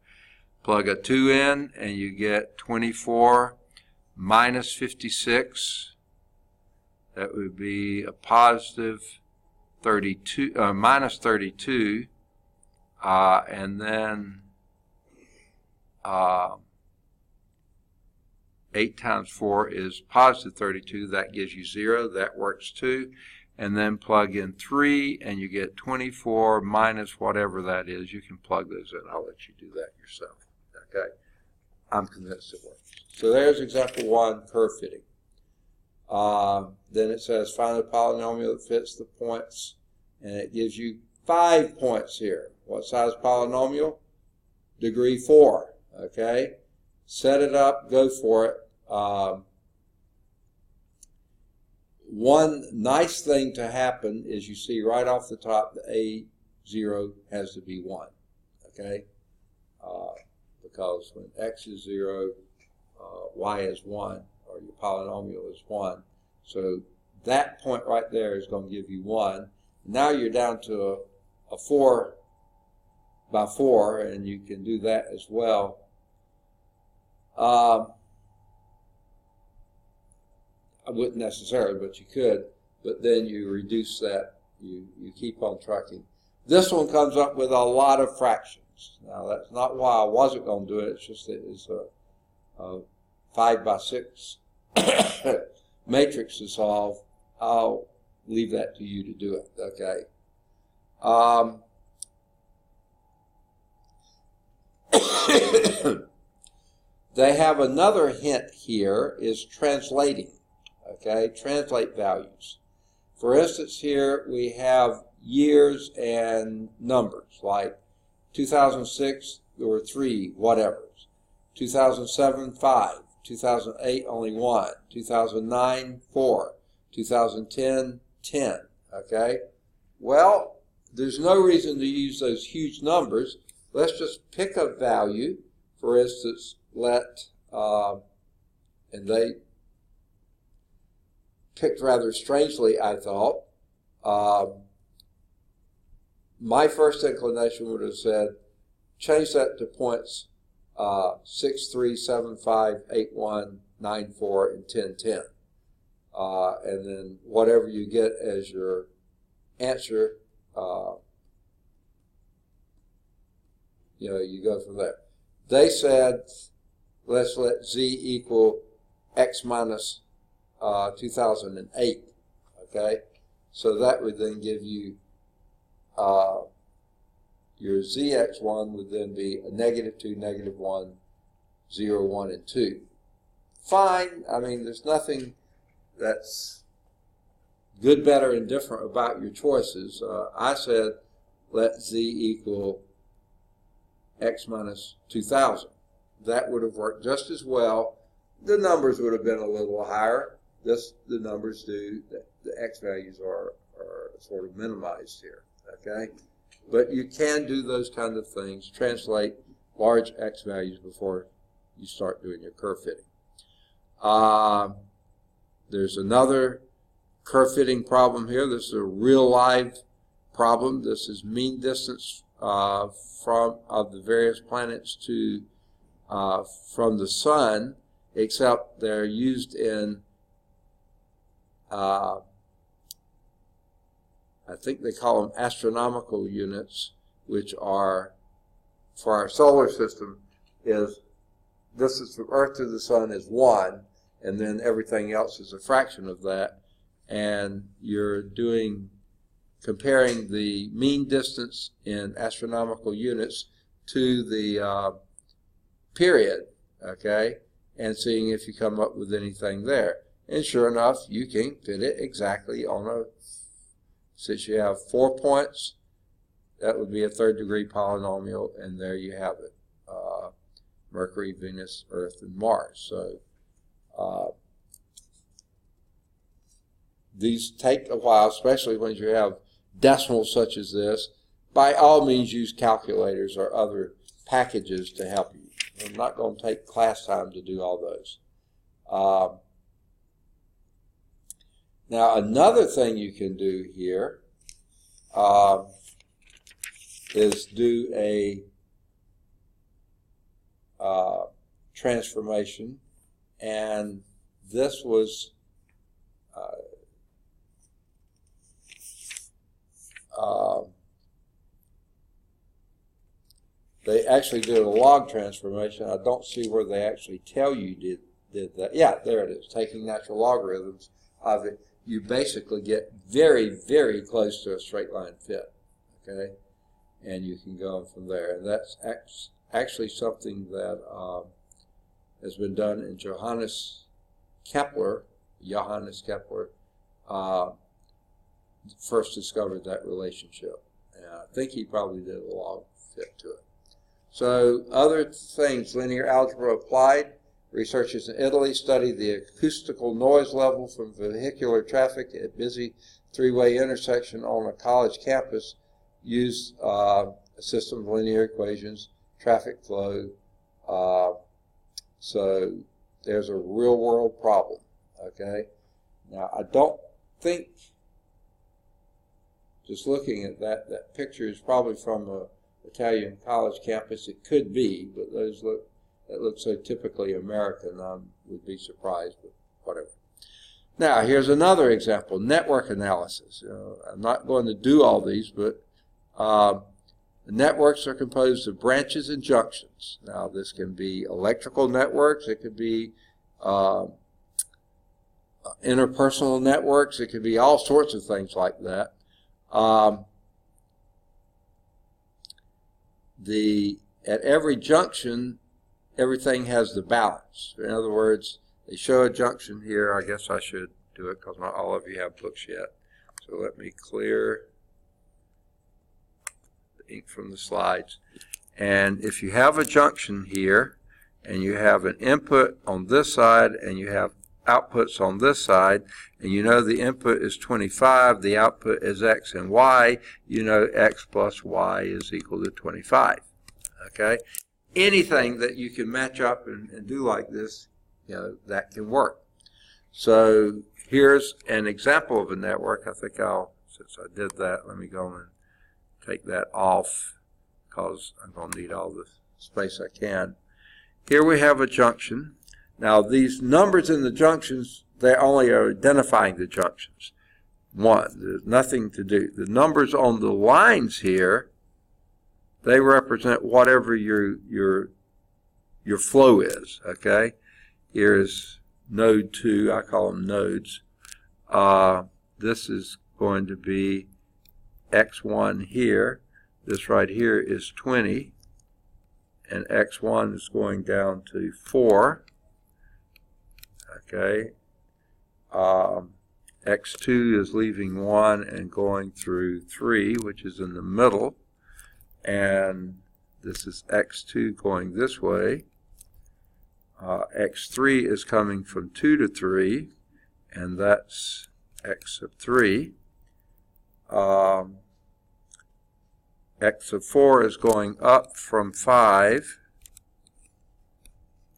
Plug a 2 in and you get 24 minus 56. That would be a positive 32, minus 32. And then 8 times 4 is positive 32. That gives you 0. That works too. And then plug in 3, and you get 24 minus whatever that is. You can plug those in. I'll let you do that yourself. Okay? I'm convinced it works. So there's example 1, curve fitting. Then it says find the polynomial that fits the points, and it gives you 5 points here. What size polynomial? Degree 4. Okay? Set it up, go for it. One nice thing to happen is you see right off the top the A0 has to be 1. Okay? Because when x is 0, y is 1, or your polynomial is 1. So that point right there is going to give you 1. Now you're down to a 4 by 4, and you can do that as well. I wouldn't necessarily, but you could. But then you reduce that. You keep on trucking. This one comes up with a lot of fractions. Now, that's not why I wasn't going to do it. It's just that it's a 5 by 6 matrix to solve. I'll leave that to you to do it. Okay. They have another hint here, is translating. Okay, translate values. For instance, here we have years and numbers, like 2006, there were 3 whatevers. 2007, 5. 2008, only 1. 2009, 4. 2010, 10. Okay? Well, there's no reason to use those huge numbers. Let's just pick a value. For instance, and they picked rather strangely, I thought. My first inclination would have said, change that to points 6, 3, 7, 5, 8, 1, 9, 4, and 10, 10. And then whatever you get as your answer, you go from there. They said, let's let z equal x minus 2008. Okay, so that would then give you your zx1 would then be a -2, -1, 0, 1, and 2. Fine. I mean, there's nothing that's good, better, and different about your choices. I said let z equal x minus 2000. That would have worked just as well. The numbers would have been a little higher. The numbers do, the x values are sort of minimized here. Okay? But you can do those kind of things, translate large X values before you start doing your curve fitting. There's another curve fitting problem here. This is a real live problem. This is mean distance of the various planets to from the sun, except they're used in I think they call them astronomical units, which are, for our solar system, is this is from Earth to the sun is 1, and then everything else is a fraction of that. And you're comparing the mean distance in astronomical units to the period, okay, and seeing if you come up with anything there. And sure enough, you can fit it exactly on a, since you have 4 points, that would be a third-degree polynomial, and there you have it. Mercury, Venus, Earth, and Mars. So these take a while, especially when you have decimals such as this. By all means, use calculators or other packages to help you. I'm not going to take class time to do all those. Now, another thing you can do here is do a transformation, and this was they actually did a log transformation. I don't see where they actually tell you did that. Yeah, there it is. Taking natural logarithms of it, you basically get very, very close to a straight line fit, okay? And you can go on from there. And that's actually something that has been done in Johannes Kepler first discovered that relationship. And I think he probably did a log fit to it. So other things, linear algebra applied. Researchers in Italy studied the acoustical noise level from vehicular traffic at busy three-way intersection on a college campus, used a system of linear equations, traffic flow. So there's a real-world problem, okay? Now, I don't think, just looking at that picture is probably from an Italian college campus. It could be, but that looks so typically American, I would be surprised, but whatever. Now, here's another example, network analysis. I'm not going to do all these, but networks are composed of branches and junctions. Now, this can be electrical networks, it could be interpersonal networks, it could be all sorts of things like that. At every junction, everything has the balance. In other words, they show a junction here. I guess I should do it because not all of you have books yet. So let me clear the ink from the slides. And if you have a junction here, and you have an input on this side, and you have outputs on this side, and you know the input is 25, the output is x and y, you know x plus y is equal to 25. Okay? Anything that you can match up and do like this, that can work. So here's an example of a network. I think since I did that, let me go and take that off because I'm going to need all the space I can. Here we have a junction. Now these numbers in the junctions, they only are identifying the junctions. There's nothing to do. The numbers on the lines here, they represent whatever your flow is, okay? Here's node 2, I call them nodes. This is going to be x1 here. This right here is 20, and x1 is going down to 4, okay? X2 is leaving 1 and going through 3, which is in the middle. And this is x2 going this way. X3 is coming from 2 to 3, and that's x sub 3. x of 4 is going up from 5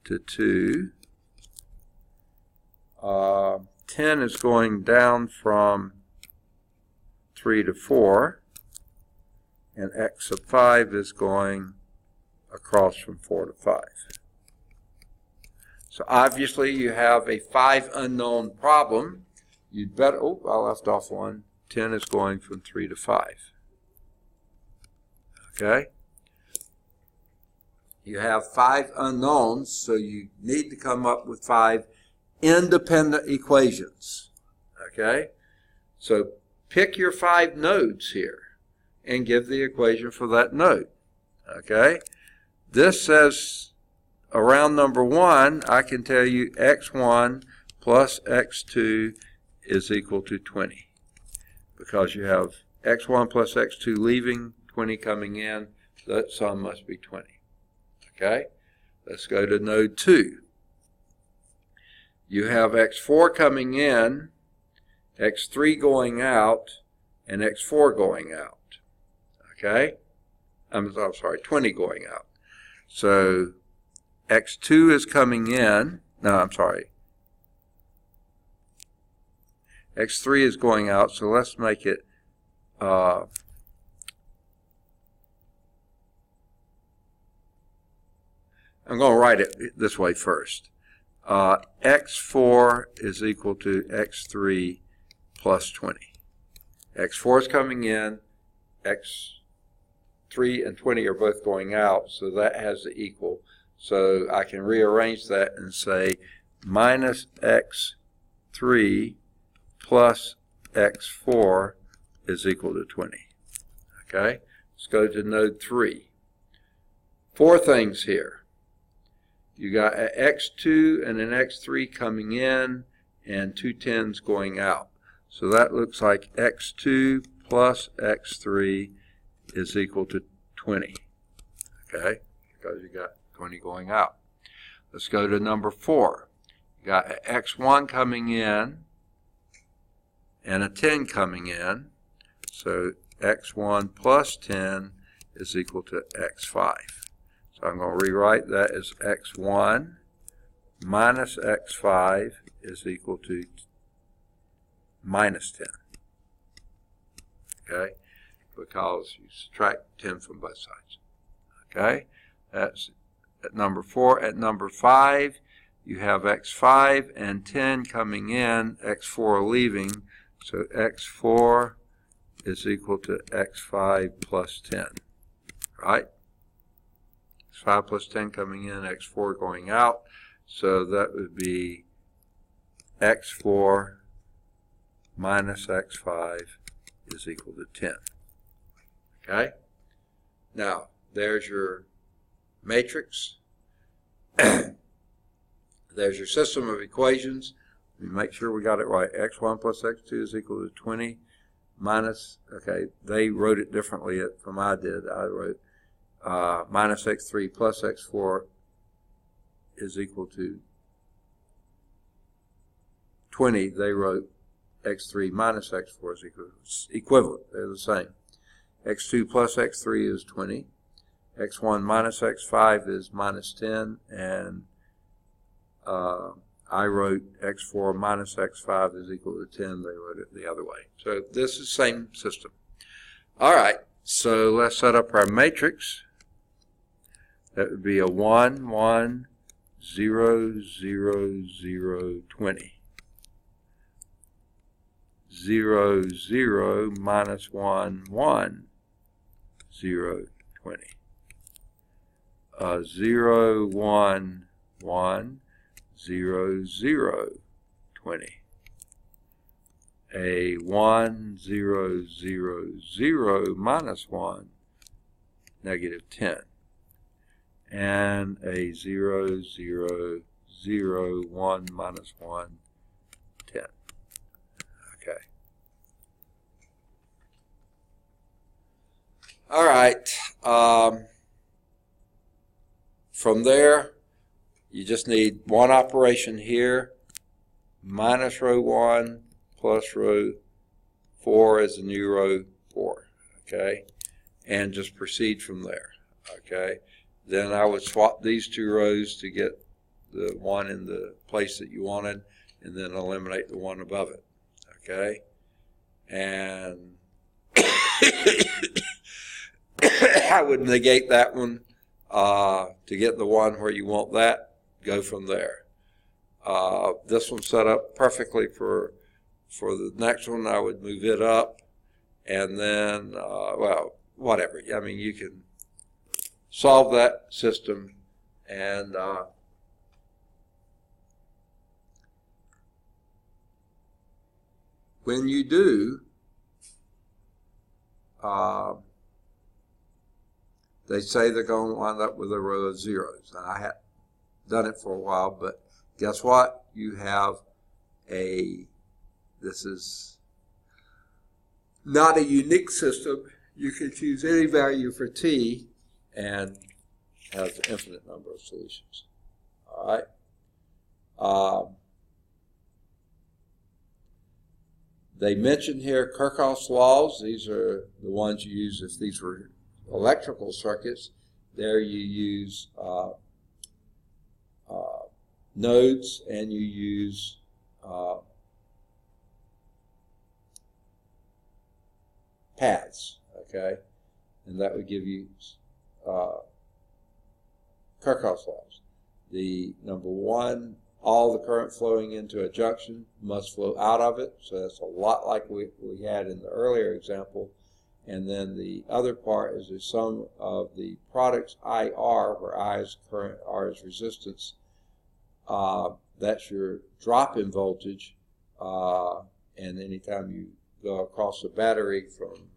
to 2. 10 is going down from 3 to 4. And x of 5 is going across from 4 to 5. So obviously you have a 5 unknown problem. You'd better, oh, I left off one. 10 is going from 3 to 5. Okay? You have 5 unknowns, so you need to come up with 5 independent equations. Okay? So pick your 5 nodes here and give the equation for that node. Okay? This says around number 1, I can tell you x1 plus x2 is equal to 20. Because you have x1 plus x2 leaving, 20 coming in, that sum must be 20. Okay? Let's go to node 2. You have x4 coming in, x3 going out, and x4 going out. Okay? I'm sorry, 20 going out. So x2 is coming in. No, I'm sorry. x3 is going out, so let's make it I'm going to write it this way first. x4 is equal to x3 plus 20. x4 is coming in, x3 and 20 are both going out, so that has the equal. So I can rearrange that and say minus x3 plus x4 is equal to 20. Okay? Let's go to node 3. 4 things here. You got an x2 and an x3 coming in and 2 10s going out. So that looks like x2 plus x3 is equal to 20. Okay? Because you got 20 going out. Let's go to number 4. You got an x1 coming in and a 10 coming in. So x1 plus 10 is equal to x5. So I'm going to rewrite that as x1 minus x5 is equal to minus 10. Okay? Because you subtract 10 from both sides. Okay? That's at number 4. At number 5, you have x5 and 10 coming in, x4 leaving. So x4 is equal to x5 plus 10. Right? x5 plus 10 coming in, x4 going out. So that would be x4 minus x5 is equal to 10. Okay? Now, there's your matrix. There's your system of equations. Make sure we got it right. x1 plus x2 is equal to 20 minus, okay, they wrote it differently from I did. I wrote minus x3 plus x4 is equal to 20. They wrote x3 minus x4 is equivalent. They're the same. x2 plus x3 is 20. x1 minus x5 is minus 10. And I wrote x4 minus x5 is equal to 10. They wrote it the other way. So this is the same system. All right. So let's set up our matrix. That would be a 1, 1, 0, 0, 0, 20. 0, 0, minus 1, 1, 0, 20. 0, 1, 1, 0, 0, 20. A 1, 0, 0, 0, minus 1, negative 10. And a 0, 0, 0, 1, minus 1, 10. Okay. All right. From there, you just need one operation here, minus row 1 plus row 4 is the new row 4. Okay. and just proceed from there. Okay, then I would swap these two rows to get the one in the place that you wanted, and then eliminate the one above it. Okay, and I would negate that one to get the one where you want that. Go from there. This one's set up perfectly for the next one. I would move it up, and then well, whatever. I mean, you can solve that system, and when you do, they say they're going to wind up with a row of zeros. Now, I had done it for a while, but guess what? You have this is not a unique system. You can choose any value for t and has an infinite number of solutions. All right. They mention here Kirchhoff's laws. These are the ones you use if these were electrical circuits. There you use nodes, and you use paths, okay? And that would give you Kirchhoff's laws. The number one, all the current flowing into a junction must flow out of it, so that's a lot like we had in the earlier example. And then the other part is the sum of the products IR, where I is current, R is resistance. That's your drop in voltage, and anytime you go across the battery from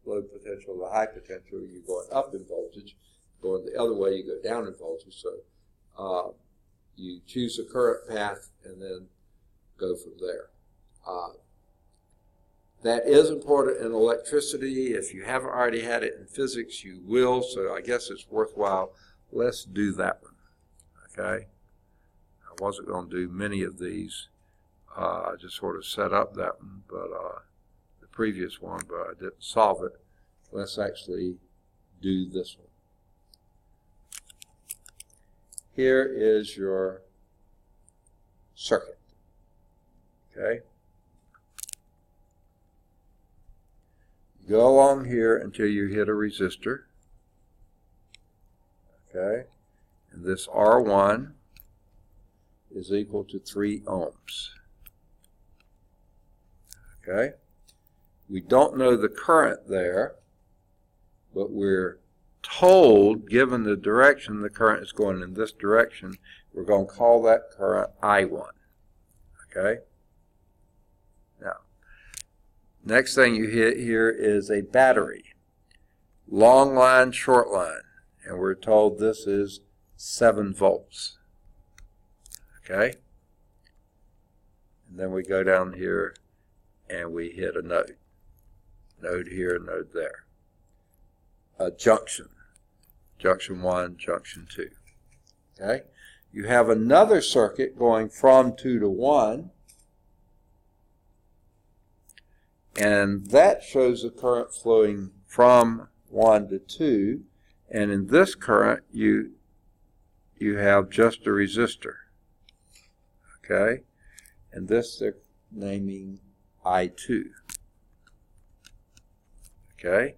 low potential to high potential, you're going up in voltage. Going the other way, you go down in voltage. So you choose a current path and then go from there. That is important in electricity. If you haven't already had it in physics, you will. So I guess it's worthwhile. Let's do that one. Okay. I wasn't going to do many of these. I just sort of set up that one, but the previous one, but I didn't solve it. Let's actually do this one. Here is your circuit. Okay. Go along here until you hit a resistor. Okay. And this R1 is equal to 3 ohms. Okay. We don't know the current there, but we're told, given the direction the current is going in this direction, we're going to call that current I1. Okay. Now, next thing you hit here is a battery. Long line, short line. And we're told this is 7 volts. Okay? And then we go down here and we hit a node. Node here, node there. A junction. Junction 1, junction 2. Okay? You have another circuit going from 2 to 1. And that shows the current flowing from 1 to 2. And in this current, you have just a resistor. Okay? And this they're naming I2. Okay?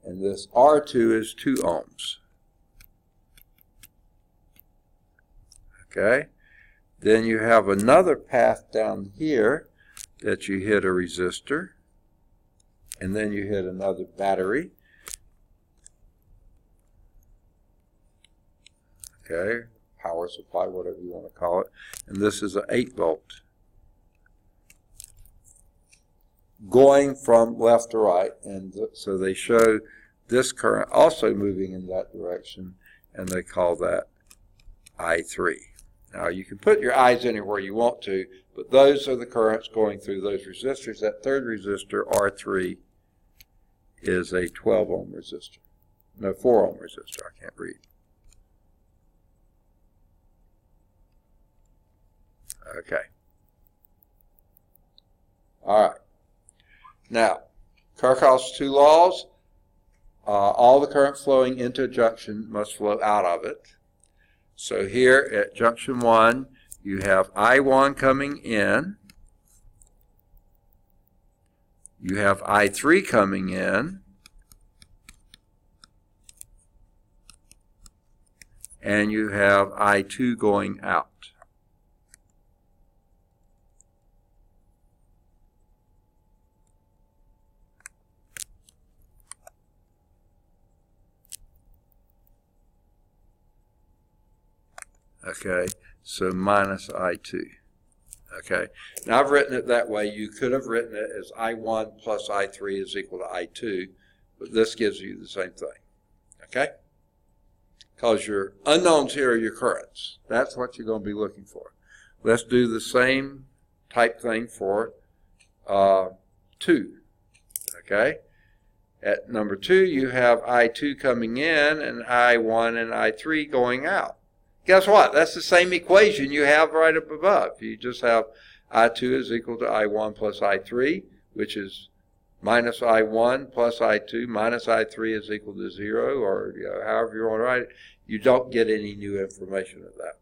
And this R2 is 2 ohms. Okay? Then you have another path down here that you hit a resistor. And then you hit another battery. Okay, power supply, whatever you want to call it. And this is an 8 volt. Going from left to right. And so they show this current also moving in that direction, and they call that I3. Now you can put your I's anywhere you want to, but those are the currents going through those resistors. That third resistor, R3, is a 12 ohm resistor. No, 4 ohm resistor. I can't read. Okay. All right. Now, Kirchhoff's 2 laws. all the current flowing into a junction must flow out of it. So here at junction 1, you have I1 coming in, you have I3 coming in, and you have I2 going out. Okay, so minus I2. Okay, now I've written it that way. You could have written it as I1 plus I3 is equal to I2, but this gives you the same thing. Okay? Because your unknowns here are your currents. That's what you're going to be looking for. Let's do the same type thing for 2. Okay? At number 2, you have I2 coming in and I1 and I3 going out. Guess what? That's the same equation you have right up above. You just have I2 is equal to I1 plus I3, which is minus I1 plus I2 minus I3 is equal to 0, or however you want to write it. You don't get any new information of that.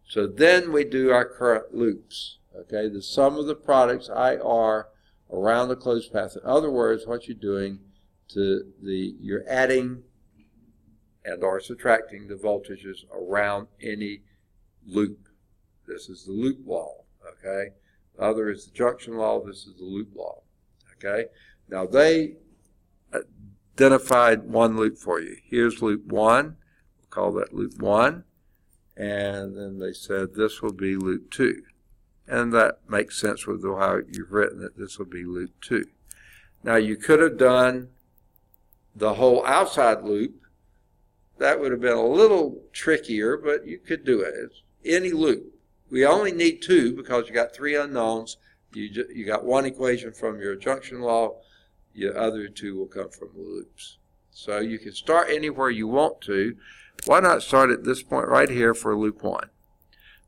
So then we do our current loops. Okay, the sum of the products IR around the closed path. In other words, what you're doing you're adding and or subtracting the voltages around any loop. This is the loop law, okay? The other is the junction law. This is the loop law, okay? Now they identified one loop for you. Here's loop 1. We'll call that loop 1. And then they said this will be loop 2. And that makes sense with how you've written it. This will be loop 2. Now you could have done the whole outside loop. That would have been a little trickier, but you could do it. It's any loop. We only need 2 because you got 3 unknowns. You got one equation from your junction law. Your other 2 will come from the loops. So you can start anywhere you want to. Why not start at this point right here for loop 1?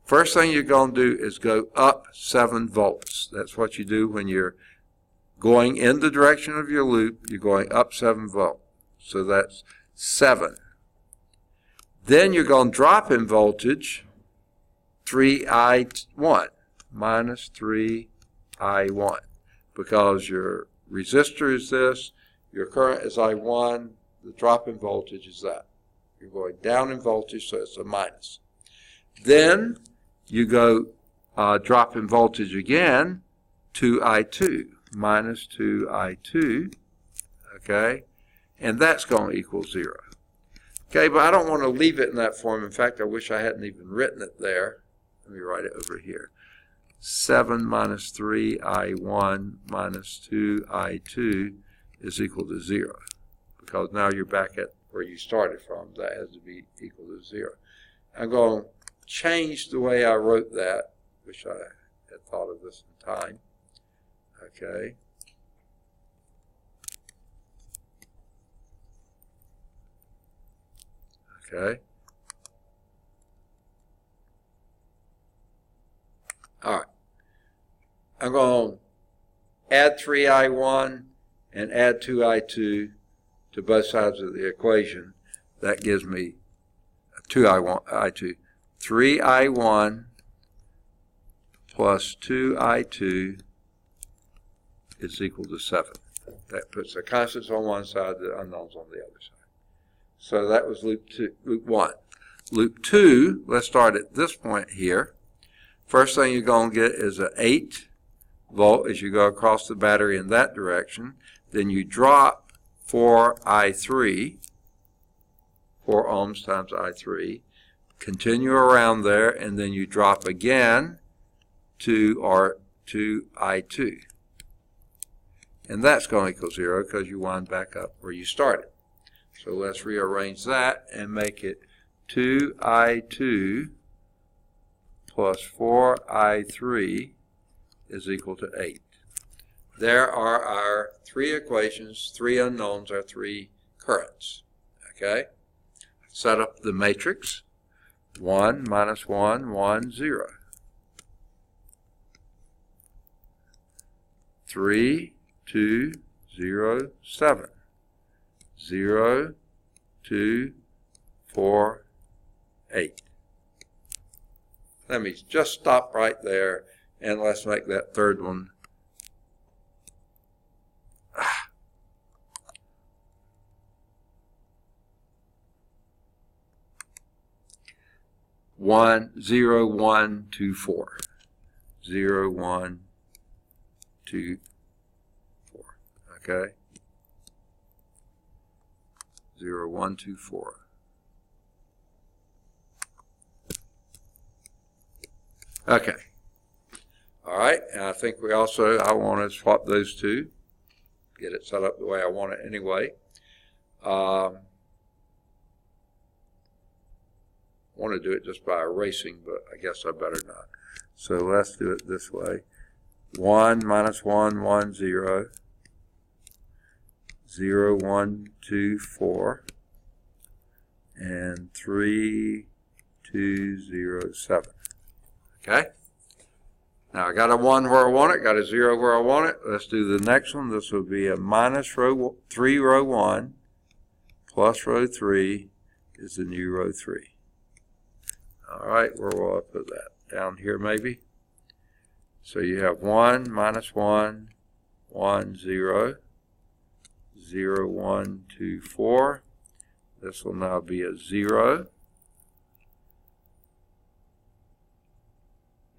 First thing you're going to do is go up 7 volts. That's what you do when you're going in the direction of your loop. You're going up 7 volts. So that's 7. Then you're going to drop in voltage 3I1 minus 3I1 because your resistor is this, your current is I1, the drop in voltage is that. You're going down in voltage, so it's a minus. Then you go drop in voltage again, 2I2 minus 2I2, okay, and that's going to equal 0. Okay, but I don't want to leave it in that form. In fact, I wish I hadn't even written it there. Let me write it over here. 7 minus 3I1 minus 2I2 is equal to 0. Because now you're back at where you started from. That has to be equal to 0. I'm going to change the way I wrote that. Wish I had thought of this in time. Okay. Okay. All right. I'm going to add 3I1 and add 2I2 to both sides of the equation. That gives me 2I2. 3I1 plus 2I2 is equal to 7. That puts the constants on one side, the unknowns on the other side. So that was loop 1. Loop 2, let's start at this point here. First thing you're going to get is an 8 volt as you go across the battery in that direction. Then you drop 4I3, 4 ohms times I3. Continue around there, and then you drop again to I2. And that's going to equal 0 because you wind back up where you started. So let's rearrange that and make it 2I2 plus 4I3 is equal to 8. There are our 3 equations, 3 unknowns, our 3 currents. Okay? Set up the matrix. 1 minus 1, 1, 0. 3, 2, 0, 7. 0, 2, 4, 8. Let me just stop right there, and let's make that third one. One, 0, 1, 2, 4. 0, 1, 2, 4. Okay? 0, 1, 2, 4. Okay. All right. And I think I want to swap those two. Get it set up the way I want it anyway. I want to do it just by erasing, but I guess I better not. So let's do it this way. 1 minus 1, 1, 0. 0, 1, 2, 4. And 3, 2, 0, 7. Okay? Now I got a 1 where I want it, got a 0 where I want it. Let's do the next one. This will be a minus row 3, row 1, plus row 3 is the new row 3. All right, where will I put that? Down here maybe? So you have 1 minus 1, 1, 0, 0, 1, 2, 4. This will now be a 0.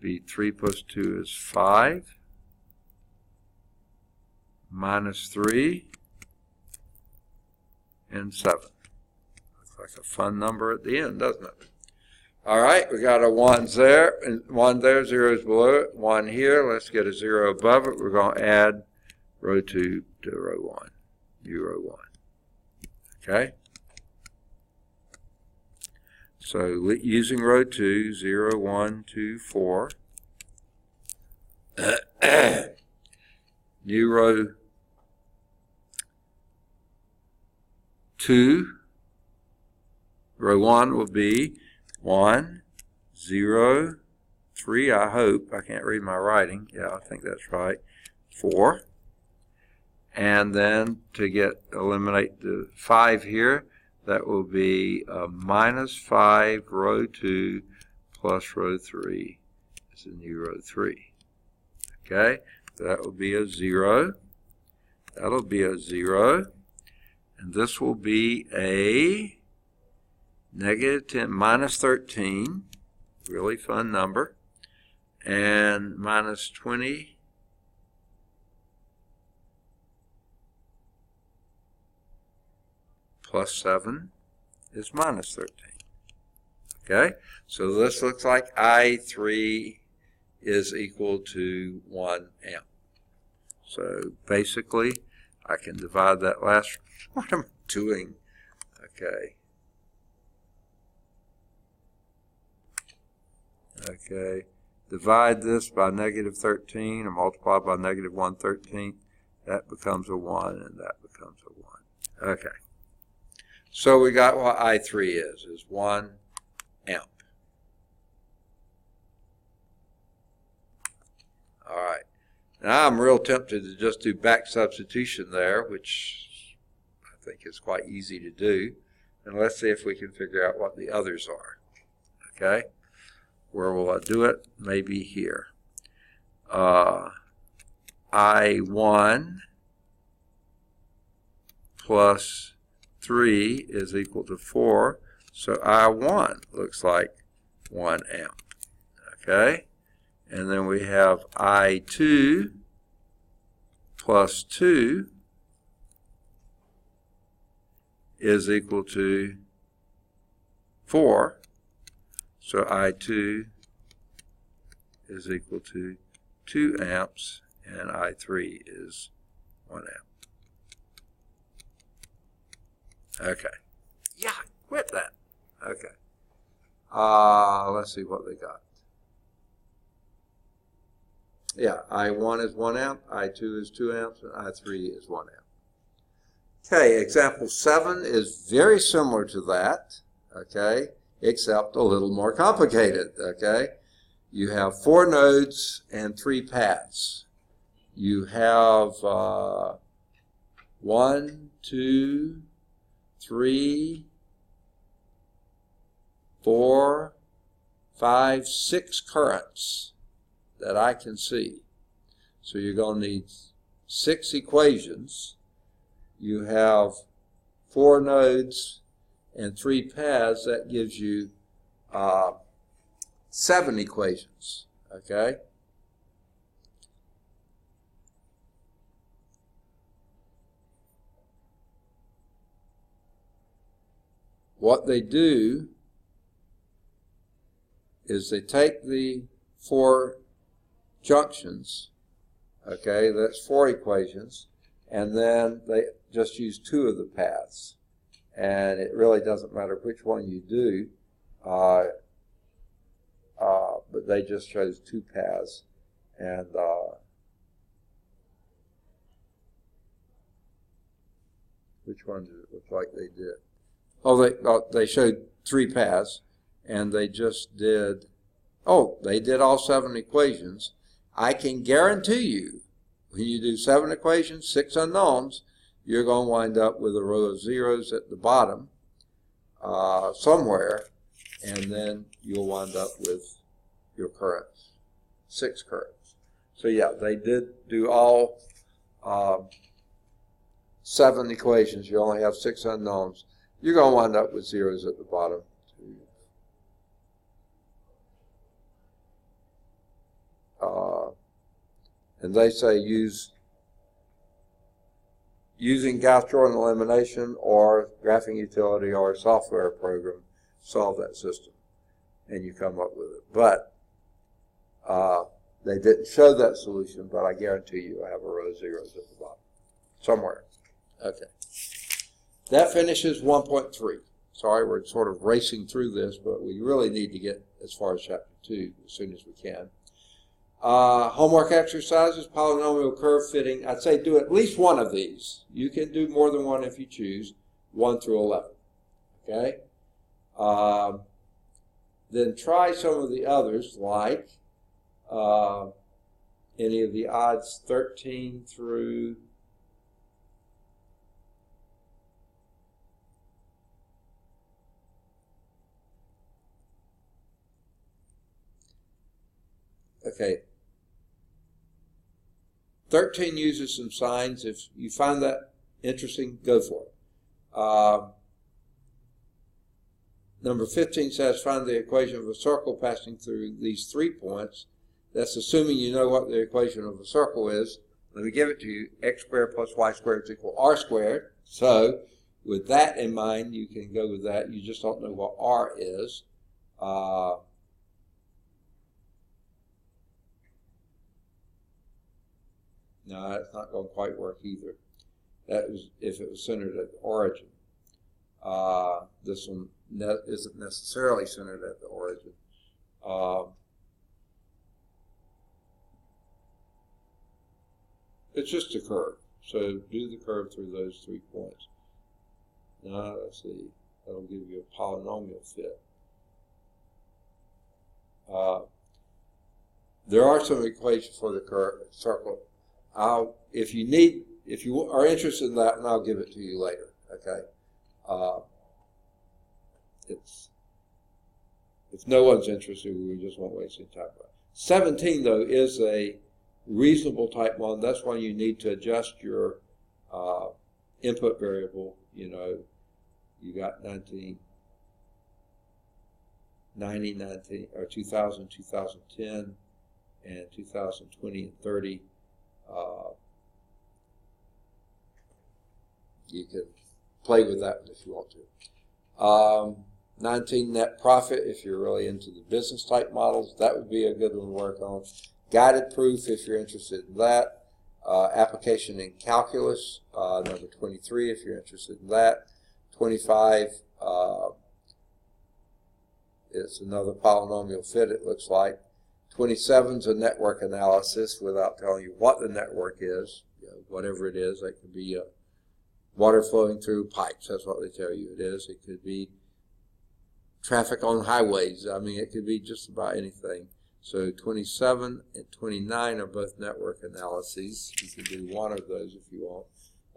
Be 3 plus 2 is 5. Minus 3 and 7. Looks like a fun number at the end, doesn't it? All right, we got a 1 there, and 1 there, 0 is below it, 1 here. Let's get a 0 above it. We're going to add row 2 to row 1, new row 1. Okay? So using row 2, 0, 1, 2, 4. New row 2, row 1 will be 1, 0, 3, I hope. I can't read my writing. Yeah, I think that's right. 4. And then to eliminate the 5 here, that will be minus 5, row 2, plus row 3 is the new row 3. Okay, so that will be a 0. That'll be a 0. And this will be a negative 10, minus 13, really fun number, and minus 20, plus 7 is minus 13. Okay, so this looks like I3 is equal to 1 amp. So basically, I can divide that last, what am I doing? Okay. Okay, divide this by negative 13 and multiply by negative 1/13. That becomes a 1 and that becomes a 1. Okay. So we got what I3 is 1 amp. All right. Now I'm real tempted to just do back substitution there, which I think is quite easy to do. And let's see if we can figure out what the others are. Okay. Where will I do it? Maybe here. I1 plus 3 is equal to 4. So I1 looks like 1 amp. Okay? And then we have I2 plus 2 is equal to 4. So I2 is equal to 2 amps, and I3 is 1 amp. Okay. Yeah, quit that. Okay. Let's see what they got. Yeah, I1 is 1 amp, I2 is 2 amps, and I3 is 1 amp. Okay, example 7 is very similar to that, okay, except a little more complicated, okay. You have 4 nodes and 3 paths. You have 1, 2, 3, 4, 5, 6 currents that I can see. So you're going to need 6 equations. You have 4 nodes and 3 paths. That gives you 7 equations. Okay? What they do is they take the 4 junctions, okay, that's 4 equations, and then they just use 2 of the paths. And it really doesn't matter which one you do, but they just chose 2 paths. And which one did it look like they did? Oh, they showed 3 paths, and they just did, they did all 7 equations. I can guarantee you, when you do 7 equations, 6 unknowns, you're going to wind up with a row of zeros at the bottom somewhere, and then you'll wind up with your currents, 6 currents. So yeah, they did do all 7 equations. You only have 6 unknowns. You're going to wind up with zeros at the bottom. And they say using Gauss-Jordan elimination or graphing utility or a software program, solve that system, and you come up with it. But they didn't show that solution, but I guarantee you I have a row of zeros at the bottom somewhere. Okay. That finishes 1.3. Sorry, we're sort of racing through this, but we really need to get as far as Chapter 2 as soon as we can. Homework exercises, polynomial curve fitting. I'd say do at least one of these. You can do more than one if you choose, 1 through 11. Okay? Then try some of the others, like any of the odds 13 through okay. 13 uses some signs. If you find that interesting, go for it. Number 15 says find the equation of a circle passing through these 3 points. That's assuming you know what the equation of a circle is. Let me give it to you. X squared plus y squared is equal r squared. So with that in mind, you can go with that. You just don't know what r is. No, it's not going to quite work either. That was if it was centered at the origin. This one isn't necessarily centered at the origin. It's just a curve. So do the curve through those 3 points. Now, let's see. That'll give you a polynomial fit. There are some equations for the curve circle. If you are interested in that, and I'll give it to you later. Okay. If no one's interested, we just won't waste any time. 17 though is a reasonable type 1. That's when you need to adjust your input variable. You know, you got 19, 90, 19, or 2000, 2010, and 2020 and 30. You can play with that if you want to. 19 net profit, if you're really into the business type models, that would be a good one to work on. Guided proof, if you're interested in that. Application in calculus, number 23, if you're interested in that. 25, it's another polynomial fit, it looks like. 27 is a network analysis without telling you what the network is, whatever it is. That could be water flowing through pipes. That's what they tell you it is. It could be traffic on highways. I mean, it could be just about anything. So 27 and 29 are both network analyses. You can do one of those if you want.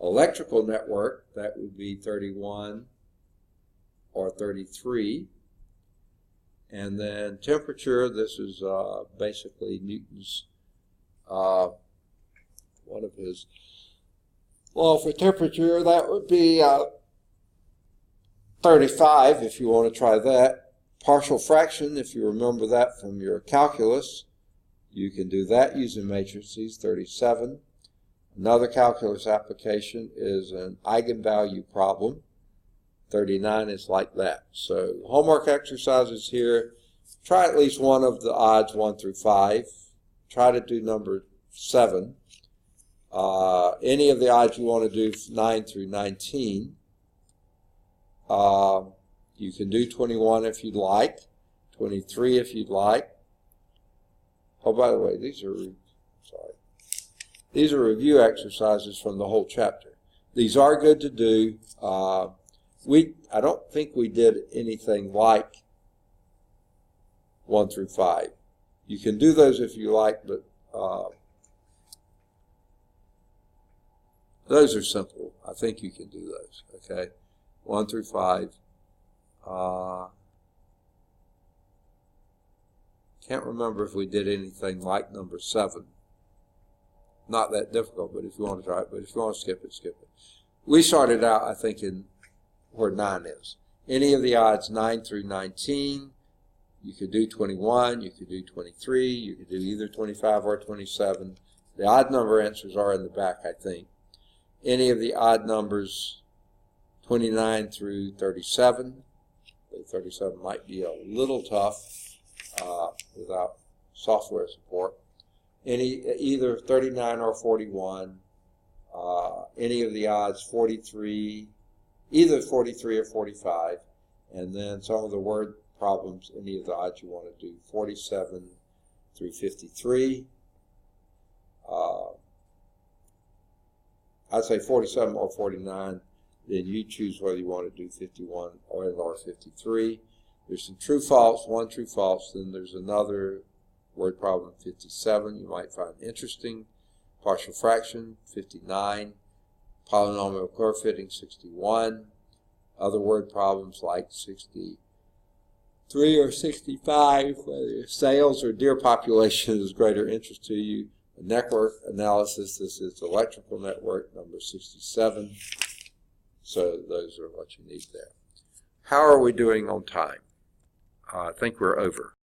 Electrical network, that would be 31 or 33. And then temperature, this is basically Newton's, one of his law for temperature. That would be 35 if you want to try that. Partial fraction, if you remember that from your calculus, you can do that using matrices, 37. Another calculus application is an eigenvalue problem. 39 is like that. So homework exercises here. Try at least one of the odds 1 through 5. Try to do number 7. Any of the odds you want to do 9 through 19. You can do 21 if you'd like, 23 if you'd like. Oh, by the way, these are review exercises from the whole chapter. These are good to do. I don't think we did anything like 1 through 5. You can do those if you like, but those are simple. I think you can do those, okay? 1 through 5. Can't remember if we did anything like number 7. Not that difficult, but if you want to try it, but if you want to skip it, skip it. We started out, I think, in where 9 is. Any of the odds 9 through 19, you could do 21, you could do 23, you could do either 25 or 27. The odd number answers are in the back, I think. Any of the odd numbers 29 through 37. 37 might be a little tough without software support. Either 39 or 41. Any of the odds 43, either 43 or 45. And then some of the word problems, any of the odds you want to do, 47 through 53. I'd say 47 or 49. Then you choose whether you want to do 51 or 53. There's some true false, one true false. Then there's another word problem, 57, you might find interesting. Partial fraction, 59. Polynomial curve fitting, 61. Other word problems like 63 or 65, whether sales or deer population is greater interest to you. The network analysis, this is electrical network, number 67. So those are what you need there. How are we doing on time? I think we're over.